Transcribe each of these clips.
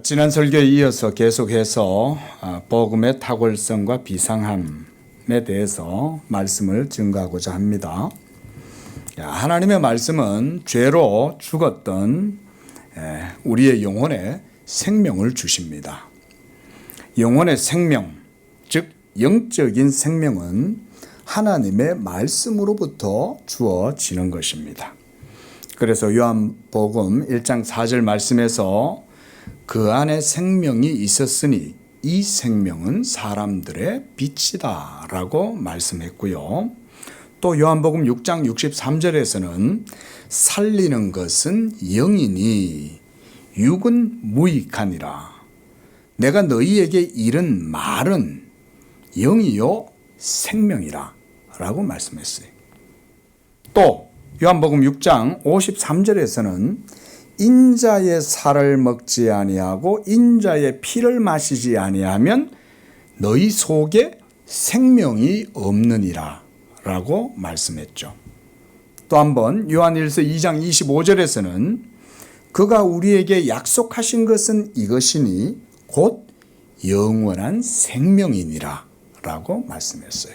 지난 설교에 이어서 계속해서 복음의 탁월성과 비상함에 대해서 말씀을 증거하고자 합니다. 하나님의 말씀은 죄로 죽었던 우리의 영혼에 생명을 주십니다. 영혼의 생명, 즉 영적인 생명은 하나님의 말씀으로부터 주어지는 것입니다. 그래서 요한복음 1장 4절 말씀에서 그 안에 생명이 있었으니 이 생명은 사람들의 빛이다 라고 말씀했고요. 또 요한복음 6장 63절에서는 살리는 것은 영이니 육은 무익하니라. 내가 너희에게 이른 말은 영이요 생명이라 라고 말씀했어요. 또 요한복음 6장 53절에서는 인자의 살을 먹지 아니하고 인자의 피를 마시지 아니하면 너희 속에 생명이 없느니라 라고 말씀했죠. 또 한번 요한일서 2장 25절에서는 그가 우리에게 약속하신 것은 이것이니 곧 영원한 생명이니라 라고 말씀했어요.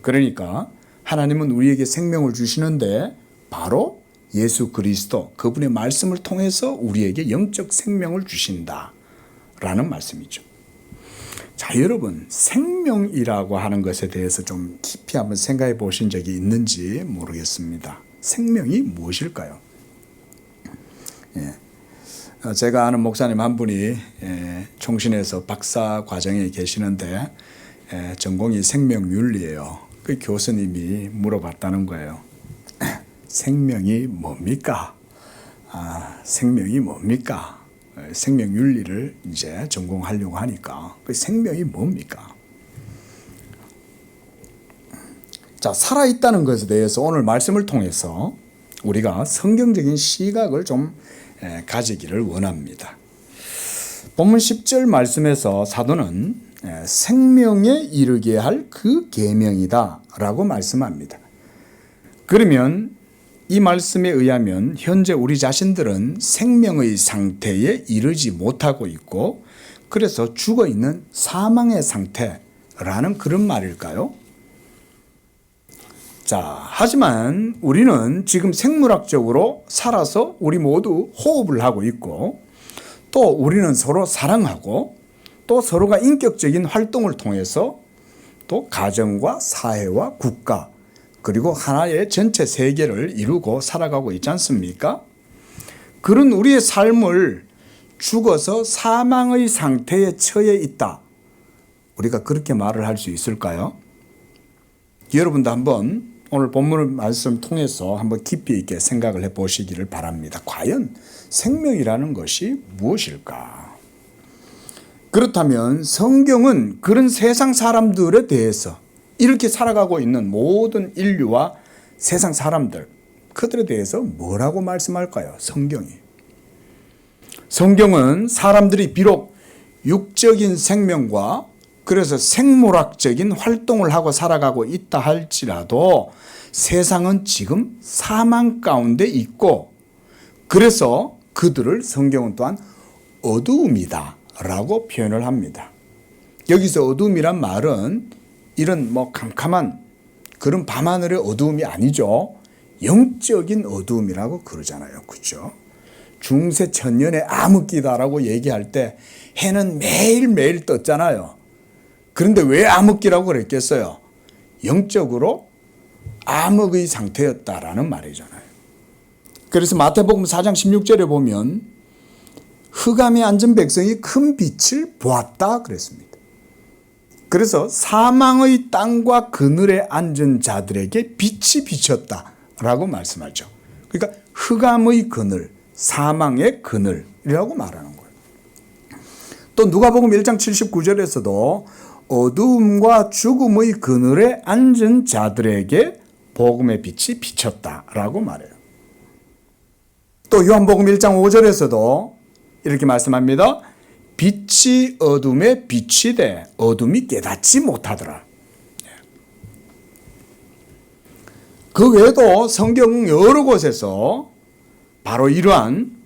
그러니까 하나님은 우리에게 생명을 주시는데 바로 예수 그리스도 그분의 말씀을 통해서 우리에게 영적 생명을 주신다라는 말씀이죠. 자, 여러분 생명이라고 하는 것에 대해서 좀 깊이 한번 생각해 보신 적이 있는지 모르겠습니다. 생명이 무엇일까요? 제가 아는 목사님 한 분이 총신에서 박사 과정에 계시는데 전공이 생명윤리예요. 그 교수님이 물어봤다는 거예요. 생명이 뭡니까? 생명이 뭡니까? 생명 윤리를 이제 전공하려고 하니까 그 생명이 뭡니까? 자, 살아있다는 것에 대해서 오늘 말씀을 통해서 우리가 성경적인 시각을 좀 가지기를 원합니다. 본문 10절 말씀에서 사도는 생명에 이르게 할 그 계명이다 라고 말씀합니다. 그러면 이 말씀에 의하면 현재 우리 자신들은 생명의 상태에 이르지 못하고 있고 그래서 죽어있는 사망의 상태라는 그런 말일까요? 자, 하지만 우리는 지금 생물학적으로 살아서 우리 모두 호흡을 하고 있고 또 우리는 서로 사랑하고 또 서로가 인격적인 활동을 통해서 또 가정과 사회와 국가 그리고 하나의 전체 세계를 이루고 살아가고 있지 않습니까? 그런 우리의 삶을 죽어서 사망의 상태에 처해 있다. 우리가 그렇게 말을 할 수 있을까요? 여러분도 한번 오늘 본문을 말씀 통해서 한번 깊이 있게 생각을 해보시기를 바랍니다. 과연 생명이라는 것이 무엇일까? 그렇다면 성경은 그런 세상 사람들에 대해서 이렇게 살아가고 있는 모든 인류와 세상 사람들, 그들에 대해서 뭐라고 말씀할까요? 성경은 사람들이 비록 육적인 생명과 그래서 생물학적인 활동을 하고 살아가고 있다 할지라도 세상은 지금 사망 가운데 있고 그래서 그들을 성경은 또한 어두움이다 라고 표현을 합니다. 여기서 어두움이란 말은 이런 캄캄한 그런 밤하늘의 어두움이 아니죠. 영적인 어두움이라고 그러잖아요. 그렇죠? 중세 천년의 암흑기다라고 얘기할 때 해는 매일매일 떴잖아요. 그런데 왜 암흑기라고 그랬겠어요? 영적으로 암흑의 상태였다라는 말이잖아요. 그래서 마태복음 4장 16절에 보면 흑암에 앉은 백성이 큰 빛을 보았다 그랬습니다. 그래서 사망의 땅과 그늘에 앉은 자들에게 빛이 비쳤다라고 말씀하죠. 그러니까 흑암의 그늘, 사망의 그늘이라고 말하는 거예요. 또 누가복음 1장 79절에서도 어두움과 죽음의 그늘에 앉은 자들에게 복음의 빛이 비쳤다라고 말해요. 또 요한복음 1장 5절에서도 이렇게 말씀합니다. 빛이 어둠에 빛이 돼 어둠이 깨닫지 못하더라. 그 외에도 성경 여러 곳에서 바로 이러한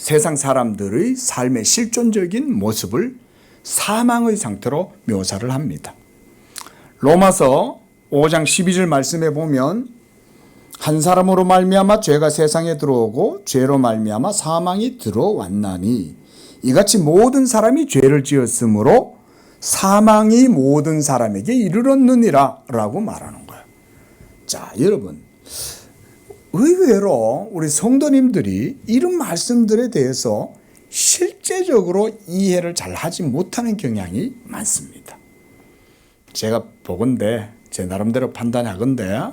세상 사람들의 삶의 실존적인 모습을 사망의 상태로 묘사를 합니다. 로마서 5장 12절 말씀에 보면 한 사람으로 말미암아 죄가 세상에 들어오고 죄로 말미암아 사망이 들어왔나니 이같이 모든 사람이 죄를 지었으므로 사망이 모든 사람에게 이르렀느니라 라고 말하는 거예요. 자, 여러분, 의외로 우리 성도님들이 이런 말씀들에 대해서 실제적으로 이해를 잘 하지 못하는 경향이 많습니다. 제가 보건대 제 나름대로 판단하건대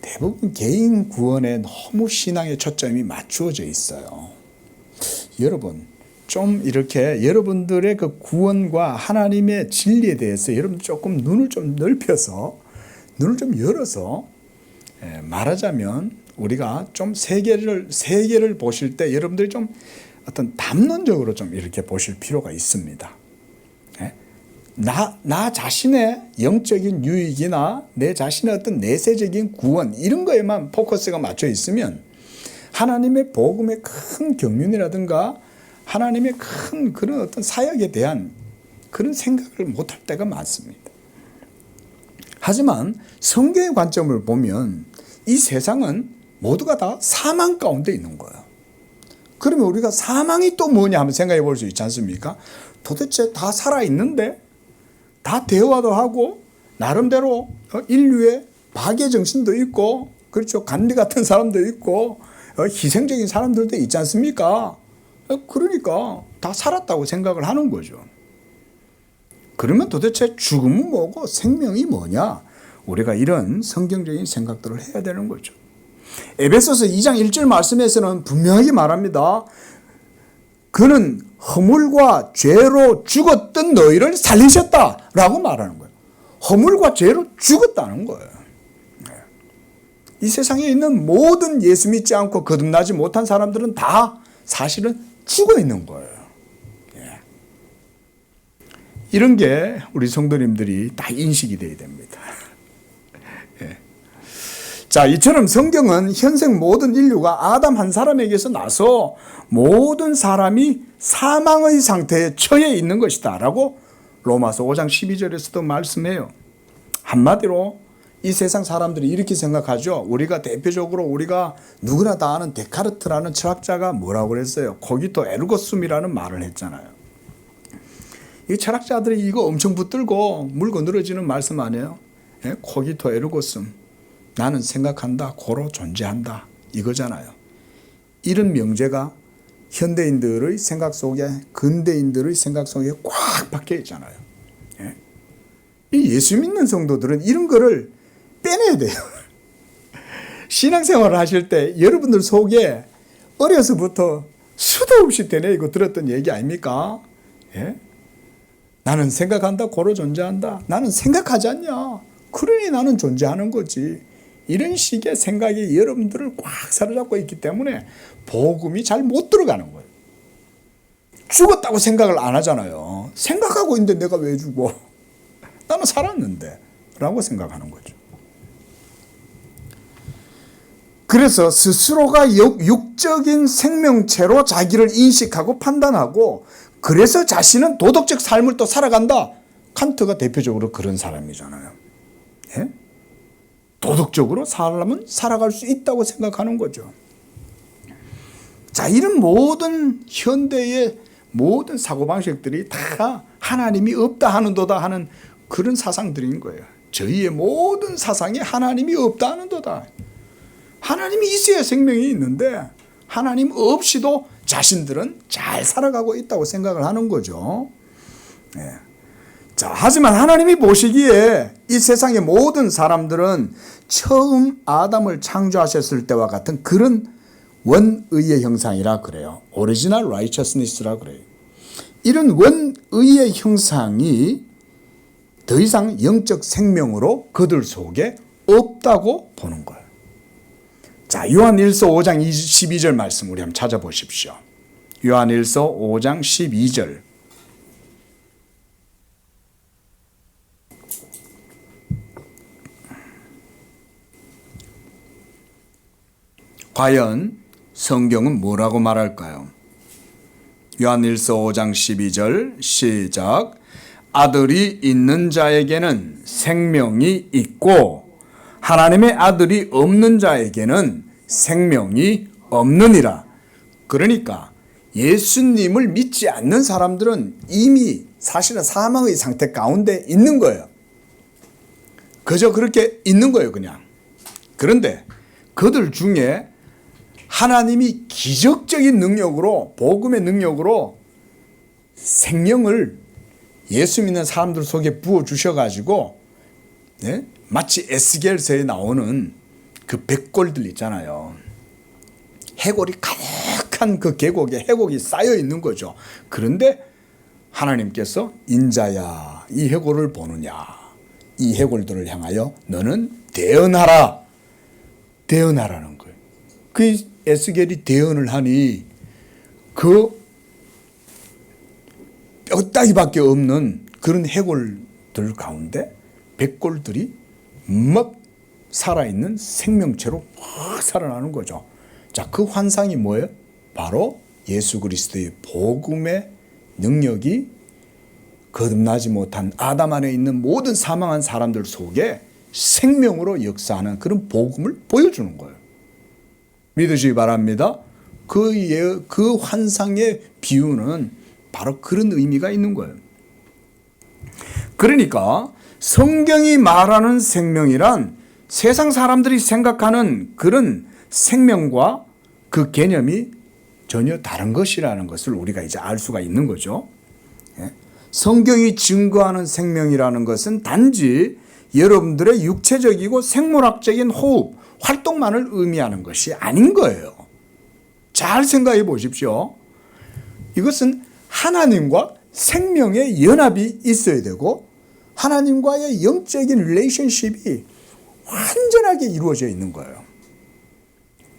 대부분 개인 구원에 너무 신앙의 초점이 맞추어져 있어요. 여러분, 좀 이렇게 여러분들의 그 구원과 하나님의 진리에 대해서 여러분 조금 눈을 좀 넓혀서 눈을 좀 열어서 말하자면 우리가 좀 세계를 보실 때 여러분들이 좀 어떤 담론적으로 좀 이렇게 보실 필요가 있습니다. 나 자신의 영적인 유익이나 내 자신의 어떤 내세적인 구원 이런 거에만 포커스가 맞춰 있으면 하나님의 복음의 큰 경륜이라든가 하나님의 큰 그런 어떤 사역에 대한 그런 생각을 못할 때가 많습니다. 하지만 성경의 관점을 보면 이 세상은 모두가 다 사망 가운데 있는 거예요. 그러면 우리가 사망이 또 뭐냐 한번 생각해 볼 수 있지 않습니까? 도대체 다 살아있는데 다 대화도 하고 나름대로 인류의 박애 정신도 있고 그렇죠. 간디 같은 사람도 있고 희생적인 사람들도 있지 않습니까? 그러니까 다 살았다고 생각을 하는 거죠. 그러면 도대체 죽음은 뭐고 생명이 뭐냐? 우리가 이런 성경적인 생각들을 해야 되는 거죠. 에베소서 2장 1절 말씀에서는 분명하게 말합니다. 그는 허물과 죄로 죽었던 너희를 살리셨다라고 말하는 거예요. 허물과 죄로 죽었다는 거예요. 이 세상에 있는 모든 예수 믿지 않고 거듭나지 못한 사람들은 다 사실은 죽어 있는 거예요. 이런 게 우리 성도님들이 다 인식이 돼야 됩니다. 자, 이처럼 성경은 현생 모든 인류가 아담 한 사람에게서 나서 모든 사람이 사망의 상태에 처해 있는 것이다 라고 로마서 5장 12절에서도 말씀해요. 한마디로 이 세상 사람들이 이렇게 생각하죠. 우리가 대표적으로 우리가 누구나 다 아는 데카르트라는 철학자가 뭐라고 그랬어요? 코기토 에르고숨이라는 말을 했잖아요. 이 철학자들이 이거 엄청 붙들고 물고 늘어지는 말씀 아니에요? 코기토 에르고숨. 나는 생각한다, 고로 존재한다 이거잖아요. 이런 명제가 현대인들의 생각 속에 근대인들의 생각 속에 꽉 박혀 있잖아요. 이 예수 믿는 성도들은 이런 거를 빼내야 돼요. 신앙생활을 하실 때 여러분들 속에 어려서부터 수도 없이 되뇌이고 들었던 얘기 아닙니까? 나는 생각한다, 고로 존재한다. 나는 생각하지 않냐. 그러니 나는 존재하는 거지. 이런 식의 생각이 여러분들을 꽉 사로잡고 있기 때문에 복음이 잘 못 들어가는 거예요. 죽었다고 생각을 안 하잖아요. 생각하고 있는데 내가 왜 죽어? 나는 살았는데 라고 생각하는 거죠. 그래서 스스로가 육적인 생명체로 자기를 인식하고 판단하고 그래서 자신은 도덕적 삶을 또 살아간다. 칸트가 대표적으로 그런 사람이잖아요. 도덕적으로 사람은 살아갈 수 있다고 생각하는 거죠. 자, 이런 모든 현대의 모든 사고방식들이 다 하나님이 없다 하는도다 하는 그런 사상들인 거예요. 저희의 모든 사상에 하나님이 없다 하는도다. 하나님이 있어야 생명이 있는데 하나님 없이도 자신들은 잘 살아가고 있다고 생각을 하는 거죠. 자, 하지만 하나님이 보시기에 이 세상의 모든 사람들은 처음 아담을 창조하셨을 때와 같은 그런 원의의 형상이라 그래요. 오리지널 라이처스니스라 그래요. 이런 원의의 형상이 더 이상 영적 생명으로 그들 속에 없다고 보는 거예요. 자, 요한일서 5장 12절 말씀 우리 한번 찾아보십시오. 요한일서 5장 12절. 과연 성경은 뭐라고 말할까요? 요한일서 5장 12절 시작. 아들이 있는 자에게는 생명이 있고 하나님의 아들이 없는 자에게는 생명이 없느니라. 그러니까 예수님을 믿지 않는 사람들은 이미 사실은 사망의 상태 가운데 있는 거예요. 그저 그렇게 있는 거예요, 그냥. 그런데 그들 중에 하나님이 기적적인 능력으로, 복음의 능력으로 생명을 예수 믿는 사람들 속에 부어주셔가지고, 네? 마치 에스겔서에 나오는 그 백골들 있잖아요. 해골이 가득한 그 계곡에 해골이 쌓여 있는 거죠. 그런데 하나님께서 인자야, 이 해골을 보느냐? 이 해골들을 향하여 너는 대언하라. 대언하라는 거예요. 그 에스겔이 대언을 하니 그 뼈다귀밖에 없는 그런 해골들 가운데 백골들이 막 살아있는 생명체로 확 살아나는 거죠. 자, 그 환상이 뭐예요? 바로 예수 그리스도의 복음의 능력이 거듭나지 못한 아담 안에 있는 모든 사망한 사람들 속에 생명으로 역사하는 그런 복음을 보여주는 거예요. 믿으시기 바랍니다. 그 환상의 비유는 바로 그런 의미가 있는 거예요. 그러니까 성경이 말하는 생명이란 세상 사람들이 생각하는 그런 생명과 그 개념이 전혀 다른 것이라는 것을 우리가 이제 알 수가 있는 거죠. 성경이 증거하는 생명이라는 것은 단지 여러분들의 육체적이고 생물학적인 호흡, 활동만을 의미하는 것이 아닌 거예요. 잘 생각해 보십시오. 이것은 하나님과 생명의 연합이 있어야 되고 하나님과의 영적인 릴레이션십이 완전하게 이루어져 있는 거예요.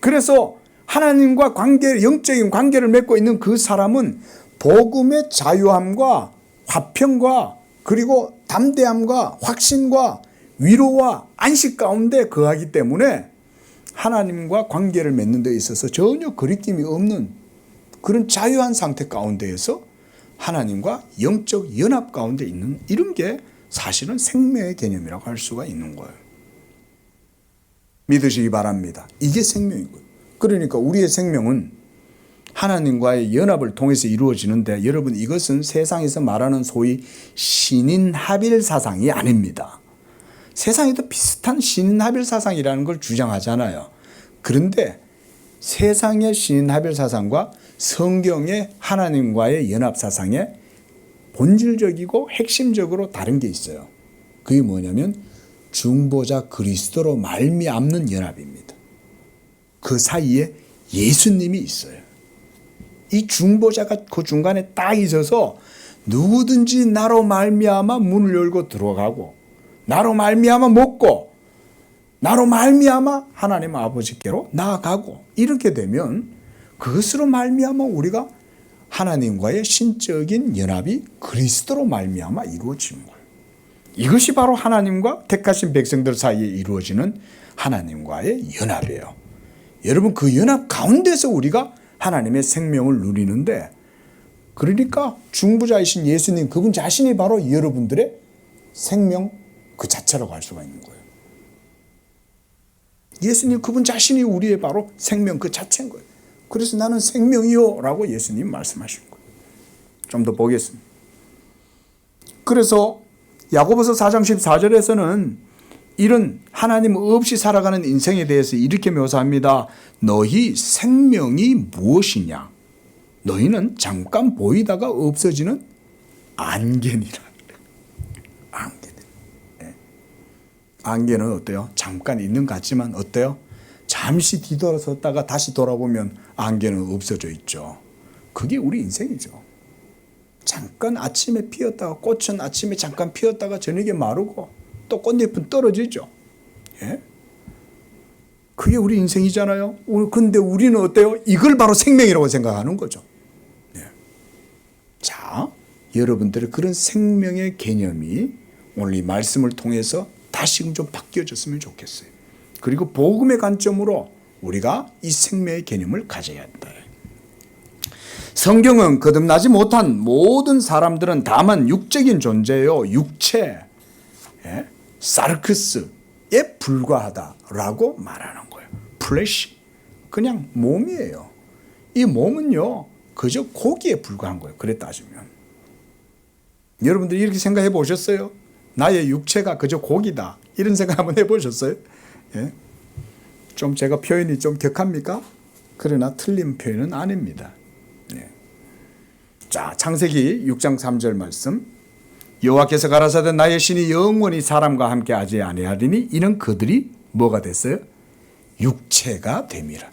그래서 하나님과 영적인 관계를 맺고 있는 그 사람은 복음의 자유함과 화평과 그리고 담대함과 확신과 위로와 안식 가운데 거하기 때문에 하나님과 관계를 맺는 데 있어서 전혀 거리낌이 없는 그런 자유한 상태 가운데에서 하나님과 영적 연합 가운데 있는 이런 게 사실은 생명의 개념이라고 할 수가 있는 거예요. 믿으시기 바랍니다. 이게 생명이고요. 그러니까 우리의 생명은 하나님과의 연합을 통해서 이루어지는데 여러분 이것은 세상에서 말하는 소위 신인합일 사상이 아닙니다. 세상에도 비슷한 신인합일 사상이라는 걸 주장하잖아요. 그런데 세상의 신인합일 사상과 성경의 하나님과의 연합 사상에 본질적이고 핵심적으로 다른 게 있어요. 그게 뭐냐면 중보자 그리스도로 말미암는 연합입니다. 그 사이에 예수님이 있어요. 이 중보자가 그 중간에 딱 있어서 누구든지 나로 말미암아 문을 열고 들어가고 나로 말미암아 먹고 나로 말미암아 하나님 아버지께로 나아가고 이렇게 되면 그것으로 말미암아 우리가 하나님과의 신적인 연합이 그리스도로 말미암아 이루어지는 거예요. 이것이 바로 하나님과 택하신 백성들 사이에 이루어지는 하나님과의 연합이에요. 여러분 그 연합 가운데서 우리가 하나님의 생명을 누리는데 그러니까 중보자이신 예수님 그분 자신이 바로 여러분들의 생명 그 자체라고 할 수가 있는 거예요. 예수님 그분 자신이 우리의 바로 생명 그 자체인 거예요. 그래서 나는 생명이요 라고 예수님 말씀하신 거예요. 좀 더 보겠습니다. 그래서 야고보서 4장 14절에서는 이런 하나님 없이 살아가는 인생에 대해서 이렇게 묘사합니다. 너희 생명이 무엇이냐? 너희는 잠깐 보이다가 없어지는 안개니라. 안개. 네. 안개는 어때요? 잠깐 있는 것 같지만 어때요? 잠시 뒤돌아섰다가 다시 돌아보면 안개는 없어져 있죠. 그게 우리 인생이죠. 잠깐 아침에 피었다가 꽃은 아침에 잠깐 피었다가 저녁에 마르고 또 꽃잎은 떨어지죠. 예? 그게 우리 인생이잖아요. 근데 우리는 어때요? 이걸 바로 생명이라고 생각하는 거죠. 예. 자, 여러분들의 그런 생명의 개념이 오늘 이 말씀을 통해서 다시금 좀 바뀌어졌으면 좋겠어요. 그리고 복음의 관점으로 우리가 이 생명의 개념을 가져야 한다. 성경은 거듭나지 못한 모든 사람들은 다만 육적인 존재요, 육체, 사르크스에 불과하다라고 말하는 거예요. 플래시, 그냥 몸이에요. 이 몸은요, 그저 고기에 불과한 거예요. 그래 따지면. 여러분들 이렇게 생각해 보셨어요? 나의 육체가 그저 고기다. 이런 생각 한번 해보셨어요? 예? 좀 제가 표현이 좀 격합니까? 그러나 틀린 표현은 아닙니다. 예. 자, 창세기 6장 3절 말씀. 여호와께서 가라사대 나의 신이 영원히 사람과 함께 하지 아니하리니 이는 그들이 뭐가 됐어요? 육체가 됨이라.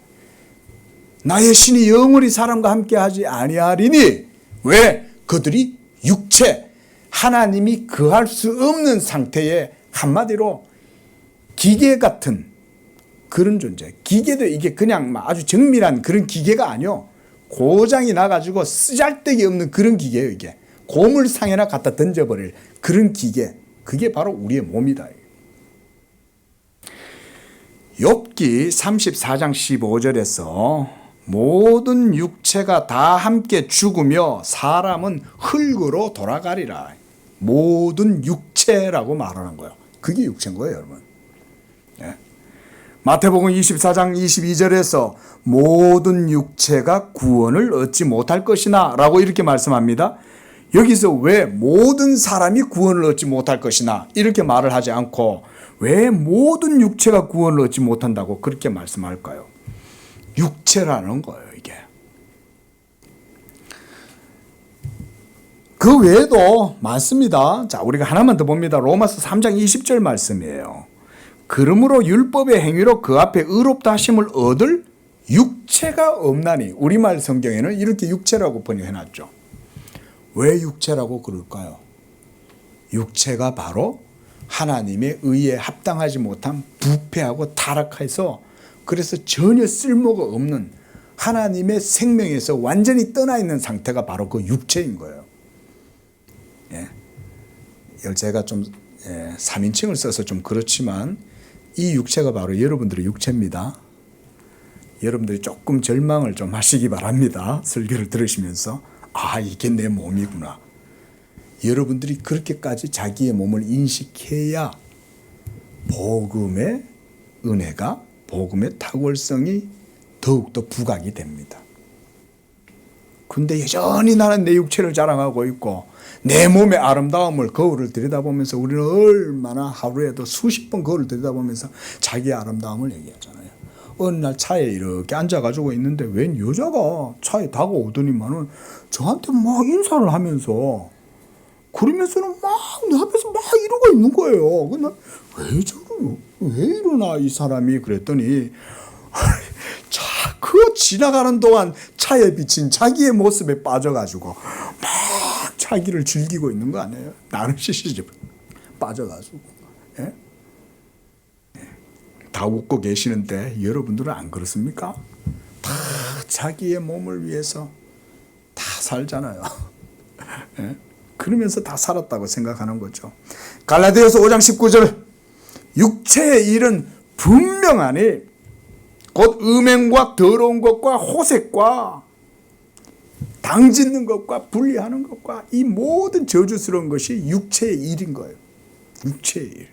나의 신이 영원히 사람과 함께 하지 아니하리니 왜? 그들이 육체, 하나님이 거할 수 없는 상태에 한마디로 기계 같은 그런 존재. 기계도 이게 그냥 아주 정밀한 그런 기계가 아니요. 고장이 나가지고 쓰잘데기 없는 그런 기계예요. 이게 고물상에나 갖다 던져버릴 그런 기계. 그게 바로 우리의 몸이다. 욥기 34장 15절에서 모든 육체가 다 함께 죽으며 사람은 흙으로 돌아가리라. 모든 육체라고 말하는 거예요. 그게 육체인 거예요, 여러분. 예. 마태복음 24장 22절에서 모든 육체가 구원을 얻지 못할 것이나 라고 이렇게 말씀합니다. 여기서 왜 모든 사람이 구원을 얻지 못할 것이나 이렇게 말을 하지 않고 왜 모든 육체가 구원을 얻지 못한다고 그렇게 말씀할까요? 육체라는 거예요, 이게. 그 외에도 많습니다. 자, 우리가 하나만 더 봅니다. 로마서 3장 20절 말씀이에요. 그러므로 율법의 행위로 그 앞에 의롭다 하심을 얻을 육체가 없나니. 우리말 성경에는 이렇게 육체라고 번역해놨죠. 왜 육체라고 그럴까요? 육체가 바로 하나님의 의에 합당하지 못한 부패하고 타락해서 그래서 전혀 쓸모가 없는 하나님의 생명에서 완전히 떠나 있는 상태가 바로 그 육체인 거예요. 예. 제가 좀 3인칭을 써서 좀 그렇지만 이 육체가 바로 여러분들의 육체입니다. 여러분들이 조금 절망을 좀 하시기 바랍니다. 설교를 들으시면서 아, 이게 내 몸이구나. 여러분들이 그렇게까지 자기의 몸을 인식해야 복음의 은혜가 복음의 탁월성이 더욱더 부각이 됩니다. 근데 여전히 나는 내 육체를 자랑하고 있고 내 몸의 아름다움을 거울을 들여다보면서 우리는 얼마나 하루에도 수십 번 거울을 들여다보면서 자기의 아름다움을 얘기하잖아요. 어느 날 차에 이렇게 앉아가지고 있는데 웬 여자가 차에 다가오더니만은 저한테 막 인사를 하면서 그러면서는 막 내 앞에서 막 이러고 있는 거예요. 근데 왜 저러요? 왜 이러나 이 사람이 그랬더니 그 지나가는 동안 차에 비친 자기의 모습에 빠져가지고 막 자기를 즐기고 있는 거 아니에요? 나르시시즘에 빠져가지고. 예? 다 웃고 계시는데 여러분들은 안 그렇습니까? 다 자기의 몸을 위해서 다 살잖아요. 예? 그러면서 다 살았다고 생각하는 거죠. 갈라디아서 5장 19절 육체의 일은 분명하니 곧 음행과 더러운 것과 호색과 당짓는 것과 분리하는 것과 이 모든 저주스러운 것이 육체의 일인 거예요. 육체의 일.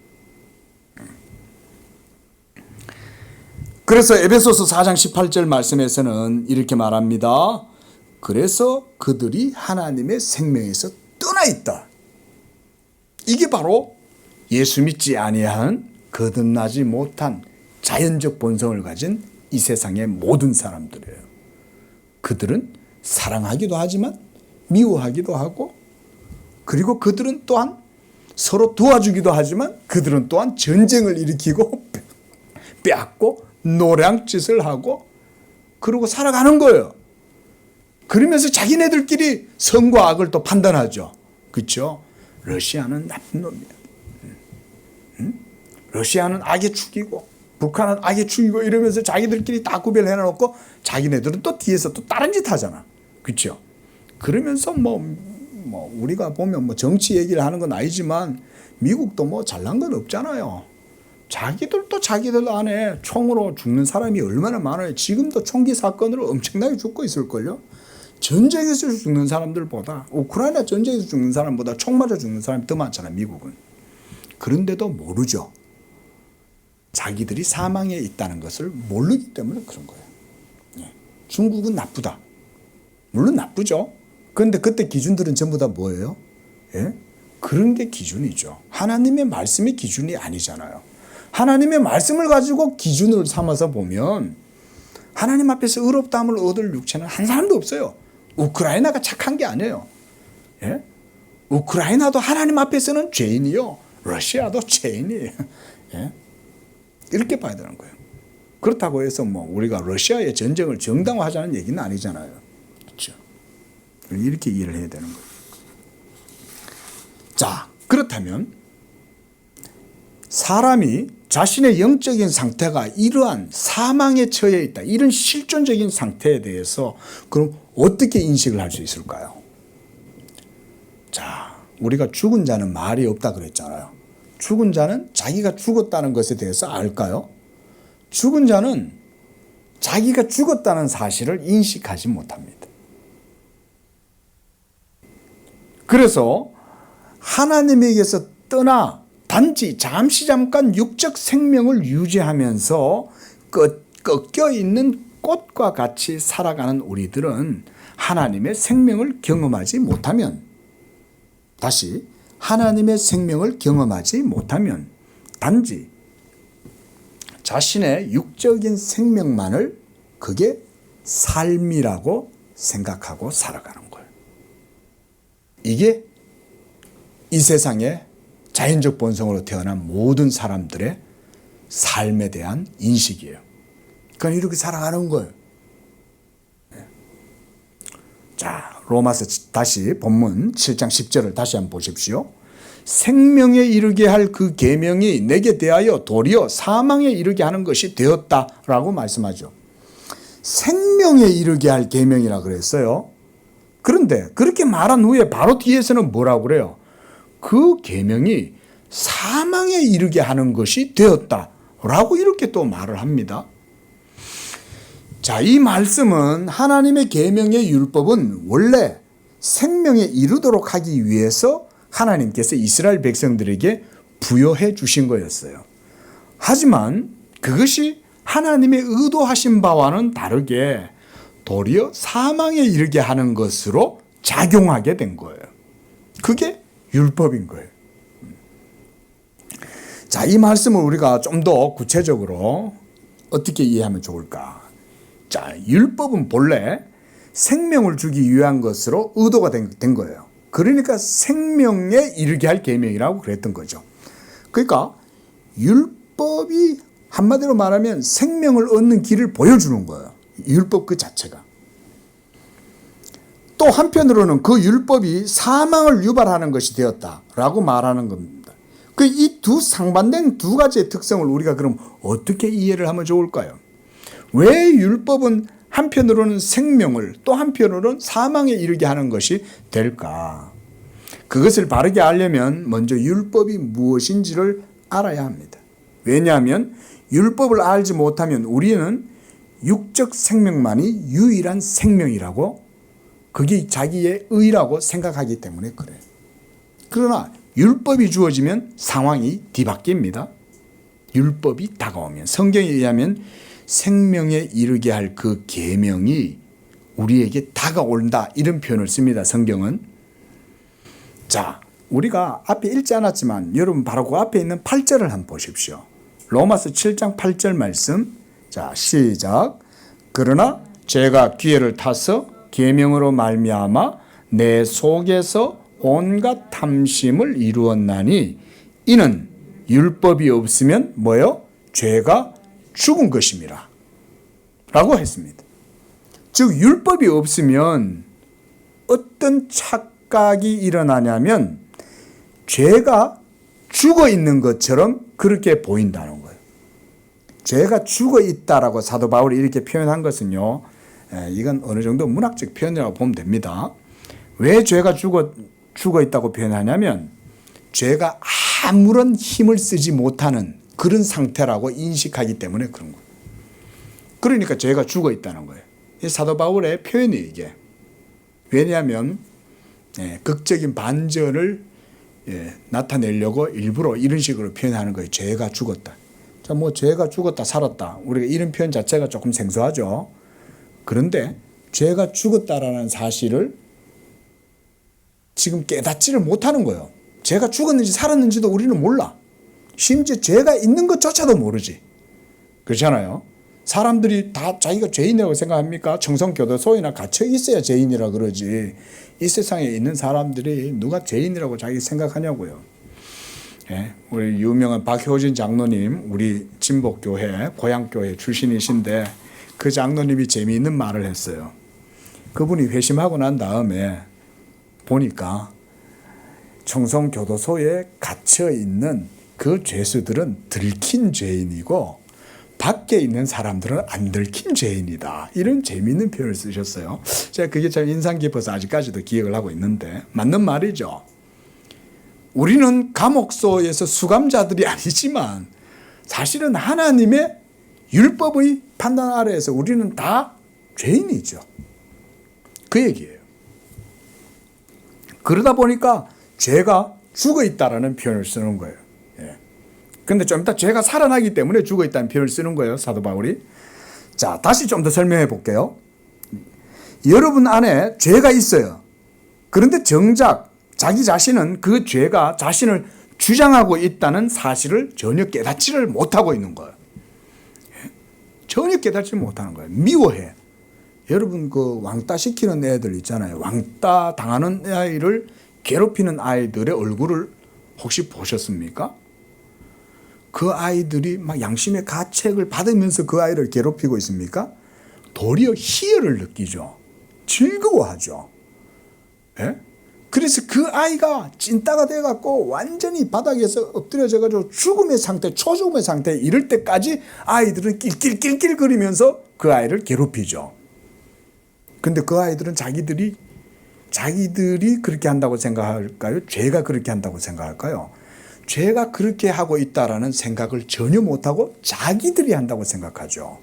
그래서 에베소서 4장 18절 말씀에서는 이렇게 말합니다. 그래서 그들이 하나님의 생명에서 떠나 있다. 이게 바로 예수 믿지 아니한 거듭나지 못한 자연적 본성을 가진 이 세상의 모든 사람들이에요. 그들은 사랑하기도 하지만 미워하기도 하고 그리고 그들은 또한 서로 도와주기도 하지만 그들은 또한 전쟁을 일으키고 빼앗고 노량짓을 하고 그러고 살아가는 거예요. 그러면서 자기네들끼리 선과 악을 또 판단하죠. 그렇죠? 러시아는 나쁜 놈이야. 러시아는 악에 죽이고 북한은 악에 죽이고 이러면서 자기들끼리 다 구별해놓고 자기네들은 또 뒤에서 또 다른 짓 하잖아. 그렇죠? 그러면서 뭐 우리가 보면 뭐 정치 얘기를 하는 건 아니지만 미국도 뭐 잘난 건 없잖아요. 자기들도 자기들 안에 총으로 죽는 사람이 얼마나 많아요. 지금도 총기 사건으로 엄청나게 죽고 있을걸요. 전쟁에서 죽는 사람들보다, 우크라이나 전쟁에서 죽는 사람보다 총 맞아 죽는 사람이 더 많잖아요, 미국은. 그런데도 모르죠. 자기들이 사망에 있다는 것을 모르기 때문에 그런 거예요. 중국은 나쁘다. 물론 나쁘죠. 그런데 그때 기준들은 전부 다 뭐예요? 예? 그런 게 기준이죠. 하나님의 말씀이 기준이 아니잖아요. 하나님의 말씀을 가지고 기준을 삼아서 보면 하나님 앞에서 의롭다함을 얻을 육체는 한 사람도 없어요. 우크라이나가 착한 게 아니에요. 예? 우크라이나도 하나님 앞에서는 죄인이요. 러시아도 죄인이에요. 예? 이렇게 봐야 되는 거예요. 그렇다고 해서 뭐 우리가 러시아의 전쟁을 정당화하자는 얘기는 아니잖아요. 그렇죠? 이렇게 이해를 해야 되는 거예요. 자, 그렇다면 사람이 자신의 영적인 상태가 이러한 사망에 처해 있다, 이런 실존적인 상태에 대해서 그럼 어떻게 인식을 할 수 있을까요? 자, 우리가 죽은 자는 말이 없다 그랬잖아요. 죽은 자는 자기가 죽었다는 것에 대해서 알까요? 죽은 자는 자기가 죽었다는 사실을 인식하지 못합니다. 그래서 하나님에게서 떠나 단지 잠깐 육적 생명을 유지하면서 꺾여 있는 꽃과 같이 살아가는 우리들은 하나님의 생명을 경험하지 못하면, 다시 하나님의 생명을 경험하지 못하면 단지 자신의 육적인 생명만을 그게 삶이라고 생각하고 살아가는 거예요. 이게 이 세상에 자연적 본성으로 태어난 모든 사람들의 삶에 대한 인식이에요. 그러니까 이렇게 살아가는 거예요. 자, 로마서 다시 본문 7장 10절을 다시 한번 보십시오. 생명에 이르게 할 그 계명이 내게 대하여 도리어 사망에 이르게 하는 것이 되었다라고 말씀하죠. 생명에 이르게 할 계명이라 그랬어요. 그런데 그렇게 말한 후에 바로 뒤에서는 뭐라고 그래요? 그 계명이 사망에 이르게 하는 것이 되었다라고 이렇게 또 말을 합니다. 자, 이 말씀은 하나님의 계명의 율법은 원래 생명에 이르도록 하기 위해서 하나님께서 이스라엘 백성들에게 부여해 주신 거였어요. 하지만 그것이 하나님의 의도하신 바와는 다르게 도리어 사망에 이르게 하는 것으로 작용하게 된 거예요. 그게 율법인 거예요. 자, 이 말씀을 우리가 좀 더 구체적으로 어떻게 이해하면 좋을까? 자, 율법은 본래 생명을 주기 위한 것으로 의도가 된 거예요. 그러니까 생명에 이르게 할 계명이라고 그랬던 거죠. 그러니까 율법이 한마디로 말하면 생명을 얻는 길을 보여주는 거예요. 율법 그 자체가. 또 한편으로는 그 율법이 사망을 유발하는 것이 되었다라고 말하는 겁니다. 그 이 두 상반된 두 가지의 특성을 우리가 그럼 어떻게 이해를 하면 좋을까요? 왜 율법은 한편으로는 생명을, 또 한편으로는 사망에 이르게 하는 것이 될까? 그것을 바르게 알려면 먼저 율법이 무엇인지를 알아야 합니다. 왜냐하면 율법을 알지 못하면 우리는 육적 생명만이 유일한 생명이라고, 그게 자기의 의라고 생각하기 때문에 그래요. 그러나 율법이 주어지면 상황이 뒤바뀝니다. 율법이 다가오면, 성경에 의하면 생명에 이르게 할 그 계명이 우리에게 다가온다, 이런 표현을 씁니다, 성경은. 자, 우리가 앞에 읽지 않았지만 여러분 바로 그 앞에 있는 8절을 한번 보십시오. 로마서 7장 8절 말씀. 자, 시작. 그러나 제가 기회를 타서 계명으로 말미암아 내 속에서 온갖 탐심을 이루었나니 이는 율법이 없으면 뭐요? 죄가 죽은 것임이라 라고 했습니다. 즉 율법이 없으면 어떤 착각이 일어나냐면 죄가 죽어 있는 것처럼 그렇게 보인다는 거예요. 죄가 죽어 있다라고 사도 바울이 이렇게 표현한 것은요, 이건 어느 정도 문학적 표현이라고 보면 됩니다. 왜 죄가 죽어 있다고 표현하냐면 죄가 아무런 힘을 쓰지 못하는 그런 상태라고 인식하기 때문에 그런 거예요. 그러니까 죄가 죽어 있다는 거예요. 이 사도 바울의 표현이 이게. 왜냐하면 극적인 반전을 나타내려고 일부러 이런 식으로 표현하는 거예요. 죄가 죽었다. 자, 뭐 죄가 죽었다 살았다. 우리가 이런 표현 자체가 조금 생소하죠. 그런데 죄가 죽었다라는 사실을 지금 깨닫지를 못하는 거예요. 죄가 죽었는지 살았는지도 우리는 몰라. 심지어 죄가 있는 것조차도 모르지. 그렇잖아요. 사람들이 다 자기가 죄인이라고 생각합니까? 청성교도소에나 갇혀 있어야 죄인이라 그러지. 이 세상에 있는 사람들이 누가 죄인이라고 자기 생각하냐고요. 우리 유명한 박효진 장로님, 우리 진복교회, 고향교회 출신이신데 그 장로님이 재미있는 말을 했어요. 그분이 회심하고 난 다음에 보니까 청성교도소에 갇혀 있는 그 죄수들은 들킨 죄인이고 밖에 있는 사람들은 안 들킨 죄인이다. 이런 재미있는 표현을 쓰셨어요. 제가 그게 참 인상 깊어서 아직까지도 기억을 하고 있는데 맞는 말이죠. 우리는 감옥소에서 수감자들이 아니지만 사실은 하나님의 율법의 판단 아래에서 우리는 다 죄인이죠. 그 얘기예요. 그러다 보니까 죄가 죽어 있다라는 표현을 쓰는 거예요. 그런데 좀 이따 죄가 살아나기 때문에 죽어 있다는 표현을 쓰는 거예요. 사도 바울이. 자, 다시 좀 더 설명해 볼게요. 여러분 안에 죄가 있어요. 그런데 정작 자기 자신은 그 죄가 자신을 주장하고 있다는 사실을 전혀 깨닫지를 못하고 있는 거예요. 전혀 깨닫지 못하는 거예요. 미워해. 여러분 그 왕따 시키는 애들 있잖아요. 왕따 당하는 아이를 괴롭히는 아이들의 얼굴을 혹시 보셨습니까? 그 아이들이 막 양심의 가책을 받으면서 그 아이를 괴롭히고 있습니까? 도리어 희열을 느끼죠. 즐거워하죠. 예? 그래서 그 아이가 찐따가 돼갖고 완전히 바닥에서 엎드려져가지고 죽음의 상태, 초죽음의 상태 이럴 때까지 아이들은 낄낄낄낄거리면서 그 아이를 괴롭히죠. 근데 그 아이들은 자기들이 그렇게 한다고 생각할까요? 죄가 그렇게 한다고 생각할까요? 죄가 그렇게 하고 있다라는 생각을 전혀 못하고 자기들이 한다고 생각하죠.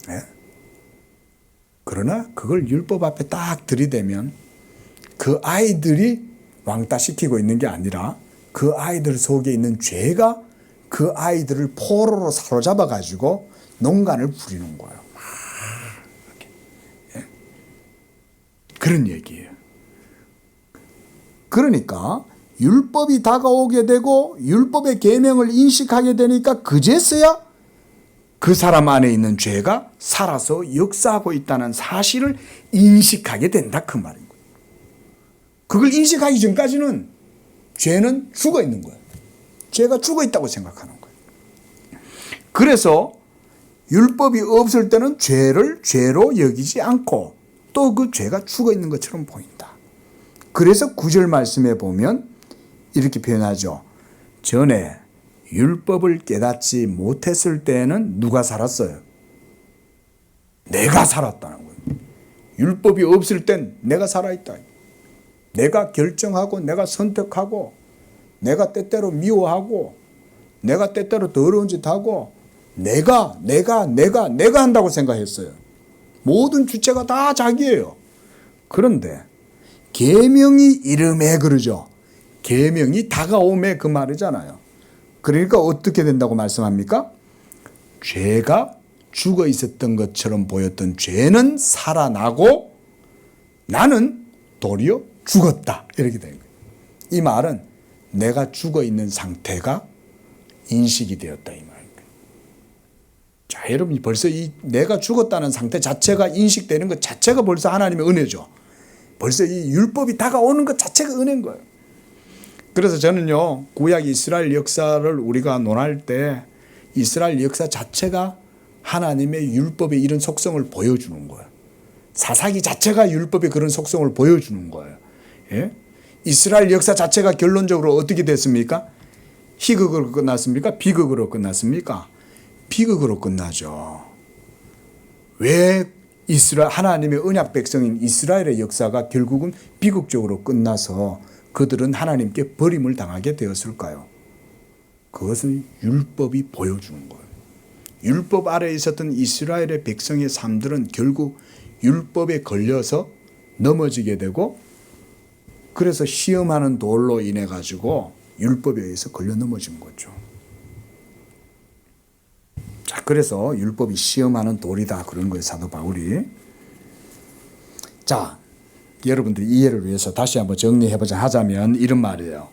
네? 그러나 그걸 율법 앞에 딱 들이대면 그 아이들이 왕따시키고 있는 게 아니라 그 아이들 속에 있는 죄가 그 아이들을 포로로 사로잡아 가지고 농간을 부리는 거예요. 예? 그런 얘기예요. 그러니까 율법이 다가오게 되고 율법의 계명을 인식하게 되니까 그제서야 그 사람 안에 있는 죄가 살아서 역사하고 있다는 사실을 인식하게 된다 그 말인 거예요. 그걸 인식하기 전까지는 죄는 죽어 있는 거예요. 죄가 죽어 있다고 생각하는 거예요. 그래서 율법이 없을 때는 죄를 죄로 여기지 않고 또 그 죄가 죽어 있는 것처럼 보인다. 그래서 9절 말씀에 보면 이렇게 표현하죠. 전에 율법을 깨닫지 못했을 때에는 누가 살았어요? 내가 살았다는 거예요. 율법이 없을 땐 내가 살아있다. 내가 결정하고 내가 선택하고 내가 때때로 미워하고 내가 때때로 더러운 짓 하고 내가 한다고 생각했어요. 모든 주체가 다 자기예요. 그런데 계명이 이름에 그러죠. 계명이 다가오매 그 말이잖아요. 그러니까 어떻게 된다고 말씀합니까? 죄가 죽어 있었던 것처럼 보였던 죄는 살아나고 나는 도리어 죽었다. 이렇게 된 거예요. 이 말은 내가 죽어 있는 상태가 인식이 되었다 이 말입니다. 자, 여러분이 벌써 이 내가 죽었다는 상태 자체가 인식되는 것 자체가 벌써 하나님의 은혜죠. 벌써 이 율법이 다가오는 것 자체가 은혜인 거예요. 그래서 저는요, 구약 이스라엘 역사를 우리가 논할 때 이스라엘 역사 자체가 하나님의 율법의 이런 속성을 보여주는 거예요. 사사기 자체가 율법의 그런 속성을 보여주는 거예요. 예? 이스라엘 역사 자체가 결론적으로 어떻게 됐습니까? 희극으로 끝났습니까? 비극으로 끝났습니까? 비극으로 끝나죠. 왜 하나님의 언약 백성인 이스라엘의 역사가 결국은 비극적으로 끝나서 그들은 하나님께 버림을 당하게 되었을까요? 그것은 율법이 보여주는 거예요. 율법 아래에 있었던 이스라엘의 백성의 삶들은 결국 율법에 걸려서 넘어지게 되고 그래서 시험하는 돌로 인해 가지고 율법에 의해서 걸려 넘어진 거죠. 자, 그래서 율법이 시험하는 돌이다 그런 거예요, 사도 바울이. 자, 여러분들이 이해를 위해서 다시 한번 정리해보자 하자면 이런 말이에요.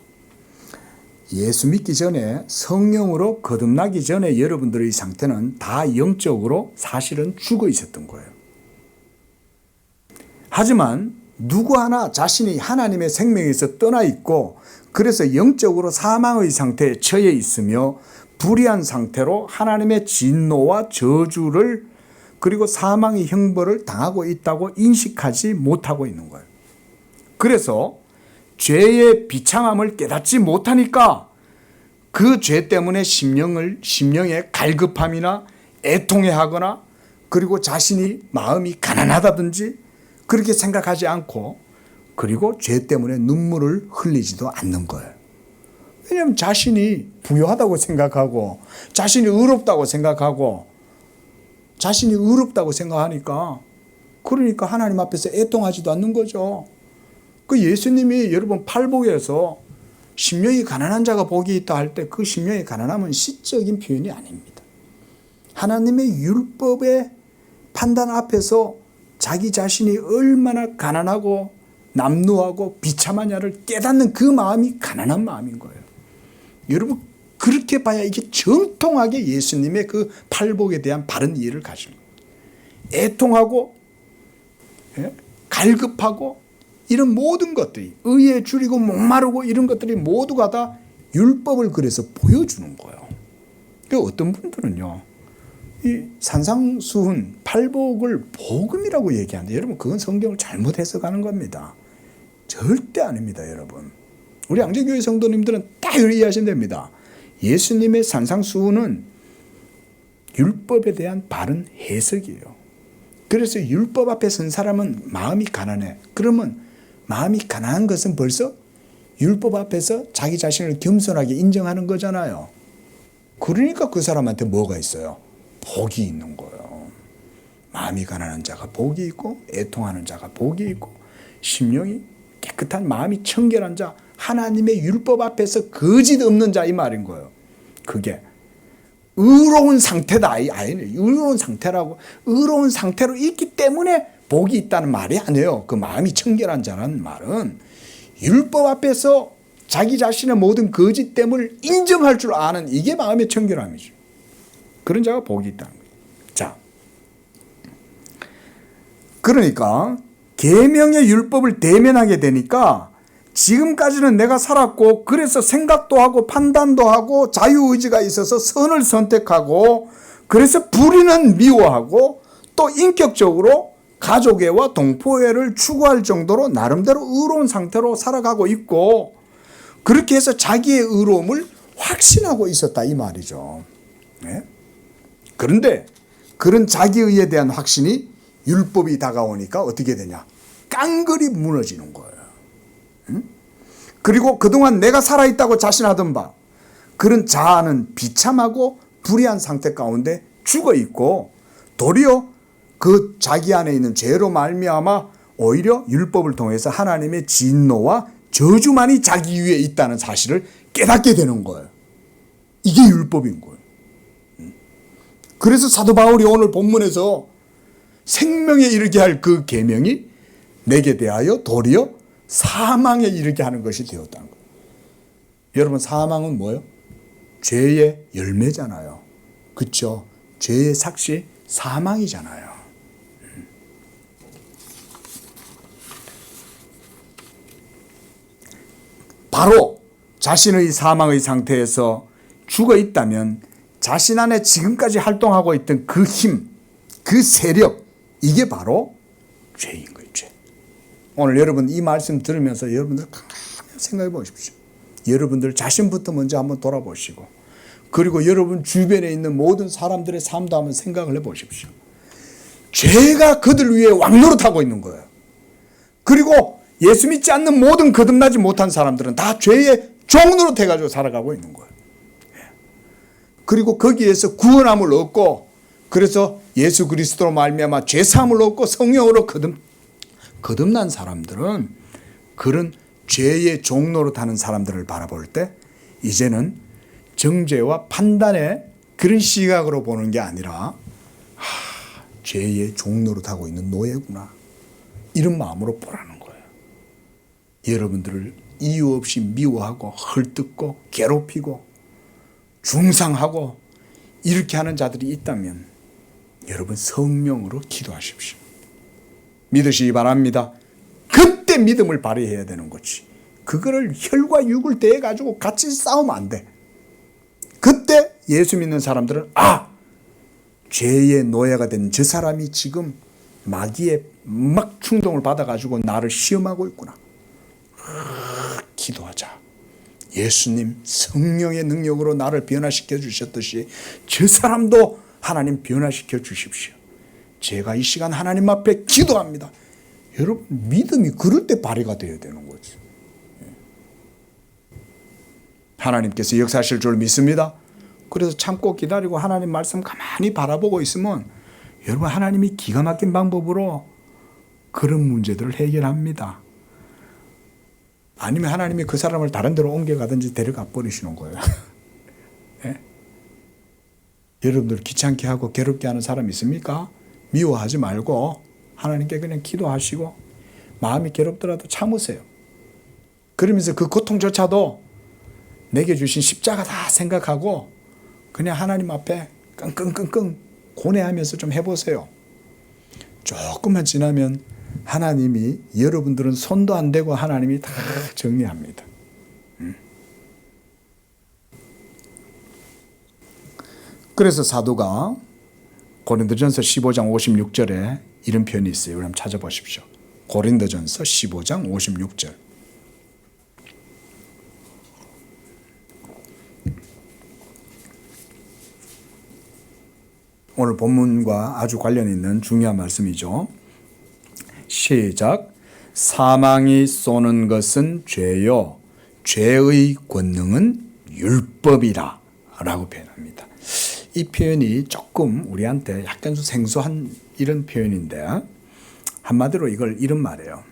예수 믿기 전에 성령으로 거듭나기 전에 여러분들의 상태는 다 영적으로 사실은 죽어 있었던 거예요. 하지만 누구 하나 자신이 하나님의 생명에서 떠나 있고 그래서 영적으로 사망의 상태에 처해 있으며 불의한 상태로 하나님의 진노와 저주를 그리고 사망의 형벌을 당하고 있다고 인식하지 못하고 있는 거예요. 그래서 죄의 비참함을 깨닫지 못하니까 그 죄 때문에 심령에 갈급함이나 애통해하거나 그리고 자신이 마음이 가난하다든지 그렇게 생각하지 않고 그리고 죄 때문에 눈물을 흘리지도 않는 거예요. 왜냐하면 자신이 부유하다고 생각하고 자신이 의롭다고 생각하고 자신이 의롭다고 생각하니까 그러니까 하나님 앞에서 애통하지도 않는 거죠. 그 예수님이 여러분 팔복에서 심령이 가난한 자가 복이 있다 할 때 그 심령이 가난함은 시적인 표현이 아닙니다. 하나님의 율법의 판단 앞에서 자기 자신이 얼마나 가난하고 남루하고 비참하냐를 깨닫는 그 마음이 가난한 마음인 거예요. 여러분 그렇게 봐야 이게 정통하게 예수님의 그 팔복에 대한 바른 이해를 가지는 거예요. 애통하고 갈급하고 이런 모든 것들이 의에 줄이고 목마르고 이런 것들이 모두가 다 율법을 그래서 보여주는 거예요. 그 어떤 분들은요. 이 산상수훈 팔복을 복음이라고 얘기하는데 여러분 그건 성경을 잘못 해석하는 겁니다. 절대 아닙니다, 여러분. 우리 양재교회 성도님들은 딱 이해하시면 됩니다. 예수님의 산상수훈은 율법에 대한 바른 해석이에요. 그래서 율법 앞에 선 사람은 마음이 가난해. 그러면 마음이 가난한 것은 벌써 율법 앞에서 자기 자신을 겸손하게 인정하는 거잖아요. 그러니까 그 사람한테 뭐가 있어요? 복이 있는 거예요. 마음이 가난한 자가 복이 있고 애통하는 자가 복이 있고 심령이 깨끗한 마음이 청결한 자 하나님의 율법 앞에서 거짓 없는 자 이 말인 거예요. 그게 의로운 상태다. 의로운 상태라고 의로운 상태로 있기 때문에 복이 있다는 말이 아니에요. 그 마음이 청결한 자라는 말은 율법 앞에서 자기 자신의 모든 거짓됨을 인정할 줄 아는 이게 마음의 청결함이죠. 그런 자가 복이 있다는 거예요. 자, 그러니까 계명의 율법을 대면하게 되니까 지금까지는 내가 살았고 그래서 생각도 하고 판단도 하고 자유의지가 있어서 선을 선택하고 그래서 불의는 미워하고 또 인격적으로 가족애와 동포애를 추구할 정도로 나름대로 의로운 상태로 살아가고 있고 그렇게 해서 자기의 의로움을 확신하고 있었다 이 말이죠. 네? 그런데 그런 자기의에 대한 확신이 율법이 다가오니까 어떻게 되냐? 깡그리 무너지는 거예요. 그리고 그동안 내가 살아있다고 자신하던 바 그런 자아는 비참하고 불의한 상태 가운데 죽어있고 도리어 그 자기 안에 있는 죄로 말미암아 오히려 율법을 통해서 하나님의 진노와 저주만이 자기 위에 있다는 사실을 깨닫게 되는 거예요. 이게 율법인 거예요. 그래서 사도 바울이 오늘 본문에서 생명에 이르게 할 그 계명이 내게 대하여 도리어 사망에 이르게 하는 것이 되었다는 거예요. 여러분 사망은 뭐예요? 죄의 열매잖아요. 그렇죠? 죄의 삭시 사망이잖아요. 바로 자신의 사망의 상태에서 죽어 있다면 자신 안에 지금까지 활동하고 있던 그 힘, 그 세력 이게 바로 죄인 거예요. 죄. 오늘 여러분 이 말씀 들으면서 여러분들 가만히 생각해 보십시오. 여러분들 자신부터 먼저 한번 돌아보시고 그리고 여러분 주변에 있는 모든 사람들의 삶도 한번 생각을 해 보십시오. 죄가 그들 위에 왕노릇하고 있는 거예요. 그리고 예수 믿지 않는 모든 거듭나지 못한 사람들은 다 죄의 종노릇 해가지고 살아가고 있는 거예요. 그리고 거기에서 구원함을 얻고 그래서 예수 그리스도로 말미암아 죄사함을 얻고 성령으로 거듭난 사람들은 그런 죄의 종로로 타는 사람들을 바라볼 때 이제는 정죄와 판단의 그런 시각으로 보는 게 아니라 죄의 종로로 타고 있는 노예구나, 이런 마음으로 보라는 거예요. 여러분들을 이유 없이 미워하고 헐뜯고 괴롭히고 중상하고 이렇게 하는 자들이 있다면 여러분 성령으로 기도하십시오. 믿으시기 바랍니다. 그때 믿음을 발휘해야 되는 거지. 그거를 혈과 육을 대해 가지고 같이 싸우면 안 돼. 그때 예수 믿는 사람들은 죄의 노예가 된 저 사람이 지금 마귀의 막 충동을 받아가지고 나를 시험하고 있구나. 기도하자. 예수님 성령의 능력으로 나를 변화시켜 주셨듯이 저 사람도 하나님 변화시켜 주십시오. 제가 이 시간 하나님 앞에 기도합니다. 여러분 믿음이 그럴 때 발휘가 되어야 되는 거지. 하나님께서 역사하실 줄 믿습니다. 그래서 참고 기다리고 하나님 말씀 가만히 바라보고 있으면 여러분 하나님이 기가 막힌 방법으로 그런 문제들을 해결합니다. 아니면 하나님이 그 사람을 다른 데로 옮겨가든지 데려가 버리시는 거예요. 네? 여러분들 귀찮게 하고 괴롭게 하는 사람 있습니까? 미워하지 말고 하나님께 그냥 기도하시고 마음이 괴롭더라도 참으세요. 그러면서 그 고통조차도 내게 주신 십자가다 생각하고 그냥 하나님 앞에 끙끙끙끙 고뇌하면서 좀 해보세요. 조금만 지나면 하나님이, 여러분들은 손도 안 대고 하나님이 다 정리합니다. 그래서 사도가 고린도전서 15장 56절에 이런 표현이 있어요. 한번 찾아보십시오. 고린도전서 15장 56절. 오늘 본문과 아주 관련 있는 중요한 말씀이죠. 시작. 사망이 쏘는 것은 죄요, 죄의 권능은 율법이라 라고 표현합니다. 이 표현이 조금 우리한테 약간 생소한 이런 표현인데, 한마디로 이걸 이런 말이에요.